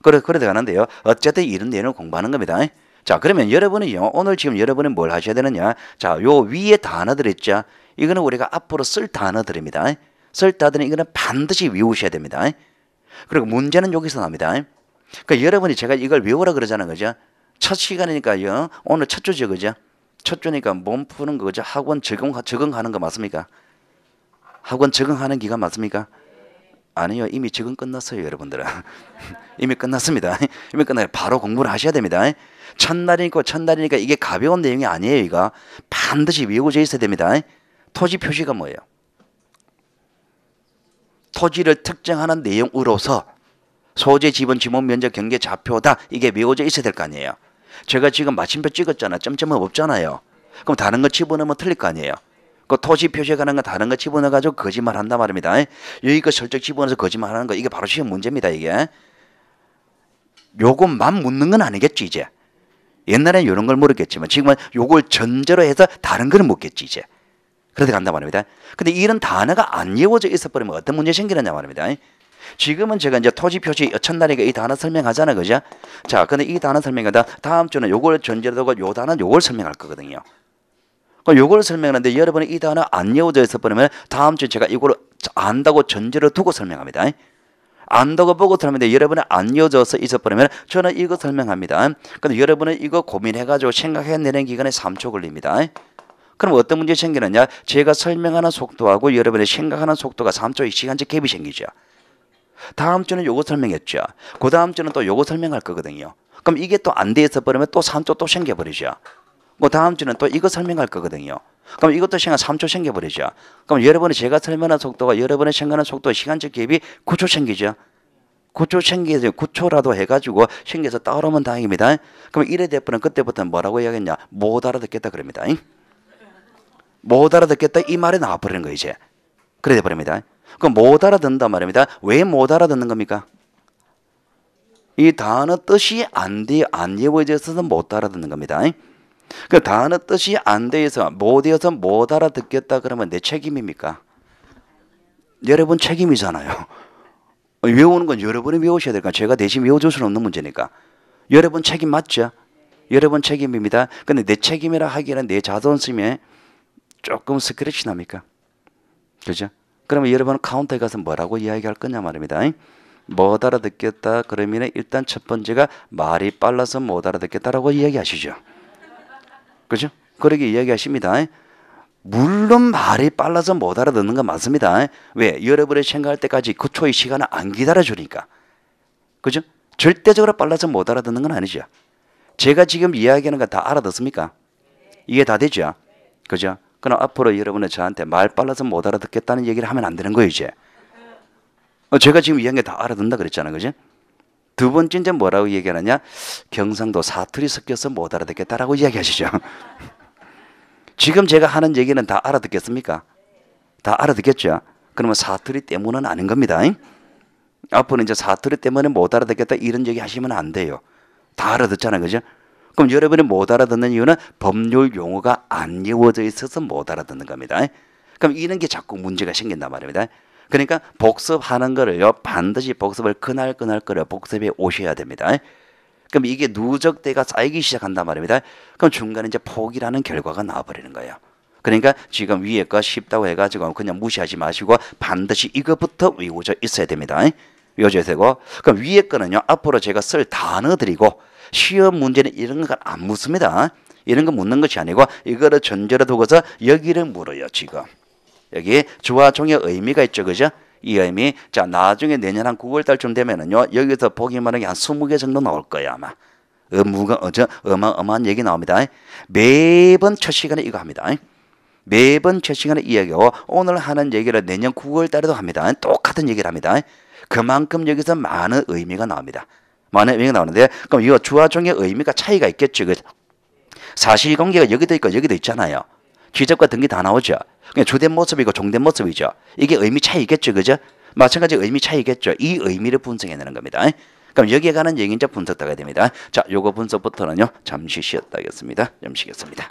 그래 가는데요. 어쨌든 이런 내용을 공부하는 겁니다. 자, 그러면 여러분은요, 오늘 지금 여러분은 뭘 하셔야 되느냐? 자, 요 위에 단어들 있죠? 이거는 우리가 앞으로 쓸 단어들입니다. 쓸 단어들은 이거는 반드시 외우셔야 됩니다. 그리고 문제는 여기서 나옵니다. 그러니까 여러분이 제가 이걸 외우라 그러잖아요, 그죠? 첫 시간이니까요. 오늘 첫 주죠, 그죠? 첫 주니까 몸 푸는 거죠. 학원 적응하는 거 맞습니까? 학원 적응하는 기간 맞습니까? 아니요, 이미 적응 끝났어요, 여러분들은. 이미 끝났습니다. 이미 끝나요. 바로 공부를 하셔야 됩니다. 첫날이니까 이게 가벼운 내용이 아니에요. 이거 반드시 외워져 있어야 됩니다. 토지 표시가 뭐예요? 토지를 특정하는 내용으로서 소재, 지분, 지목, 면적, 경계, 좌표다. 이게 외워져 있어야 될 거 아니에요. 제가 지금 마침표 찍었잖아. 점점은 없잖아요. 그럼 다른 거 집어넣으면 틀릴 거 아니에요. 그 토지 표시에 관한 거 다른 거 집어넣어가지고 거짓말 한단 말입니다. 여기 거 설정 집어넣어서 거짓말 하는 거 이게 바로 시험 문제입니다. 이게 요것만 묻는 건 아니겠지 이제. 옛날엔 이런 걸 물었겠지만 지금은 요걸 전제로 해서 다른 걸 묻겠지 이제. 그렇게 간단 말입니다. 근데 이런 단어가 안 외워져 있어버리면 어떤 문제 생기느냐 말입니다. 지금은 제가 이제 토지 표시 첫날이니까 이 단어 설명하잖아, 그죠? 자, 근데 이 단어 설명하다 다음 주는 요걸 전제로 두고 요 단어 요걸 설명할 거거든요. 그럼 요걸 설명하는데 여러분이 이 단어 안 외워져 있어버리면 다음 주에 제가 이걸 안다고 전제로 두고 설명합니다. 안다고 보고 설명하는데 여러분이 안 외워져서 있어버리면 저는 이거 설명합니다. 근데 여러분은 이거 고민해가지고 생각해내는 기간에 3초 걸립니다. 그럼 어떤 문제 생기느냐? 제가 설명하는 속도하고 여러분이 생각하는 속도가 3초의 시간적 갭이 생기죠. 다음 주는 요거 설명했죠. 그 다음 주는 또 요거 설명할 거거든요. 그럼 이게 또 안 돼 있어 버리면 또 3초 또 생겨버리죠. 그 다음 주는 또 이거 설명할 거거든요. 그럼 이것도 시간 3초 생겨버리죠. 그럼 여러분이 제가 설명하는 속도가 여러분이 생각하는 속도 시간적 갭이 9초 생기죠. 9초 생기죠. 9초라도 해가지고 생겨서 따라오면 다행입니다. 그럼 이래 돼버리면 그때부터는 뭐라고 이야기했냐? 못 알아듣겠다 그럽니다. 못 알아듣겠다 이 말이 나와버리는 거예요 이제. 그래 돼버립니다. 그럼 못 알아듣는단 말입니다. 왜 못 알아듣는 겁니까? 이 단어 뜻이 안 외워져 있어서 못 알아듣는 겁니다. 그 단어 뜻이 안 돼서 못 외워서 못 알아듣겠다 그러면 내 책임입니까? 여러분 책임이잖아요. 외우는 건 여러분이 외우셔야 될까? 제가 대신 외워줄 수는 없는 문제니까. 여러분 책임 맞죠? 여러분 책임입니다. 근데 내 책임이라 하기에는 내 자존심에 조금 스크래치 납니까? 그죠? 그러면 여러분은 카운터에 가서 뭐라고 이야기할 거냐 말입니다. 못 알아듣겠다 그러면 일단 첫 번째가 말이 빨라서 못 알아듣겠다라고 이야기하시죠. 그죠? 그렇게 이야기하십니다. 물론 말이 빨라서 못 알아듣는 건 맞습니다. 왜? 여러분이 생각할 때까지 9초의 시간을 안 기다려주니까. 그죠? 절대적으로 빨라서 못 알아듣는 건 아니죠. 제가 지금 이야기하는 거 다 알아듣습니까? 이해 다 되죠? 그죠? 그럼 앞으로 여러분은 저한테 말 빨라서 못 알아듣겠다는 얘기를 하면 안 되는 거예요 이제. 제가 지금 이야기한 게 다 알아듣는다 그랬잖아요, 그죠? 두 번째 이제 뭐라고 얘기하느냐? 경상도 사투리 섞여서 못 알아듣겠다라고 이야기하시죠. 지금 제가 하는 얘기는 다 알아듣겠습니까? 다 알아듣겠죠? 그러면 사투리 때문은 아닌 겁니다. 앞으로 이제 사투리 때문에 못 알아듣겠다 이런 얘기 하시면 안 돼요. 다 알아듣잖아요, 그죠? 그럼 여러분이 못 알아듣는 이유는 법률 용어가 안 이루어져 있어서 못 알아듣는 겁니다. 그럼 이런 게 자꾸 문제가 생긴단 말입니다. 그러니까 복습하는 거를요, 반드시 복습을 그날 거를 복습해 오셔야 됩니다. 그럼 이게 누적대가 쌓이기 시작한단 말입니다. 그럼 중간에 이제 포기라는 결과가 나와버리는 거예요. 그러니까 지금 위에 거 쉽다고 해가지고 그냥 무시하지 마시고 반드시 이것부터 외워져 있어야 됩니다. 외워져야 되고, 그럼 위에 거는요, 앞으로 제가 쓸 단어들이고 시험 문제는 이런 거 안 묻습니다. 이런 거 묻는 것이 아니고 이거를 전제로 두고서 여기를 물어요. 지금 여기 주와 종의 의미가 있죠, 그죠? 이 의미, 자 나중에 내년 한 9월 달쯤 되면은요, 여기서 보기만 하게 한 20개 정도 나올 거예요 아마. 어마어마한 얘기 나옵니다. 매번 첫 시간에 이거 합니다. 매번 첫 시간에 이야기하고 오늘 하는 얘기를 내년 9월 달에도 합니다. 똑같은 얘기를 합니다. 그만큼 여기서 많은 의미가 나옵니다. 많은 의미가 나오는데, 그럼 이거 주와 종의 의미가 차이가 있겠죠. 사실관계가 여기도 있고 여기도 있잖아요. 지적과 등기 다 나오죠. 그냥 주된 모습이고 종된 모습이죠. 이게 의미 차이겠죠, 그죠? 마찬가지 의미 차이겠죠. 이 의미를 분석해내는 겁니다. 그럼 여기에 관한 얘기 이제 분석 나가야 됩니다. 자, 요거 분석부터는요 잠시 쉬었다 하겠습니다. 좀 쉬겠습니다.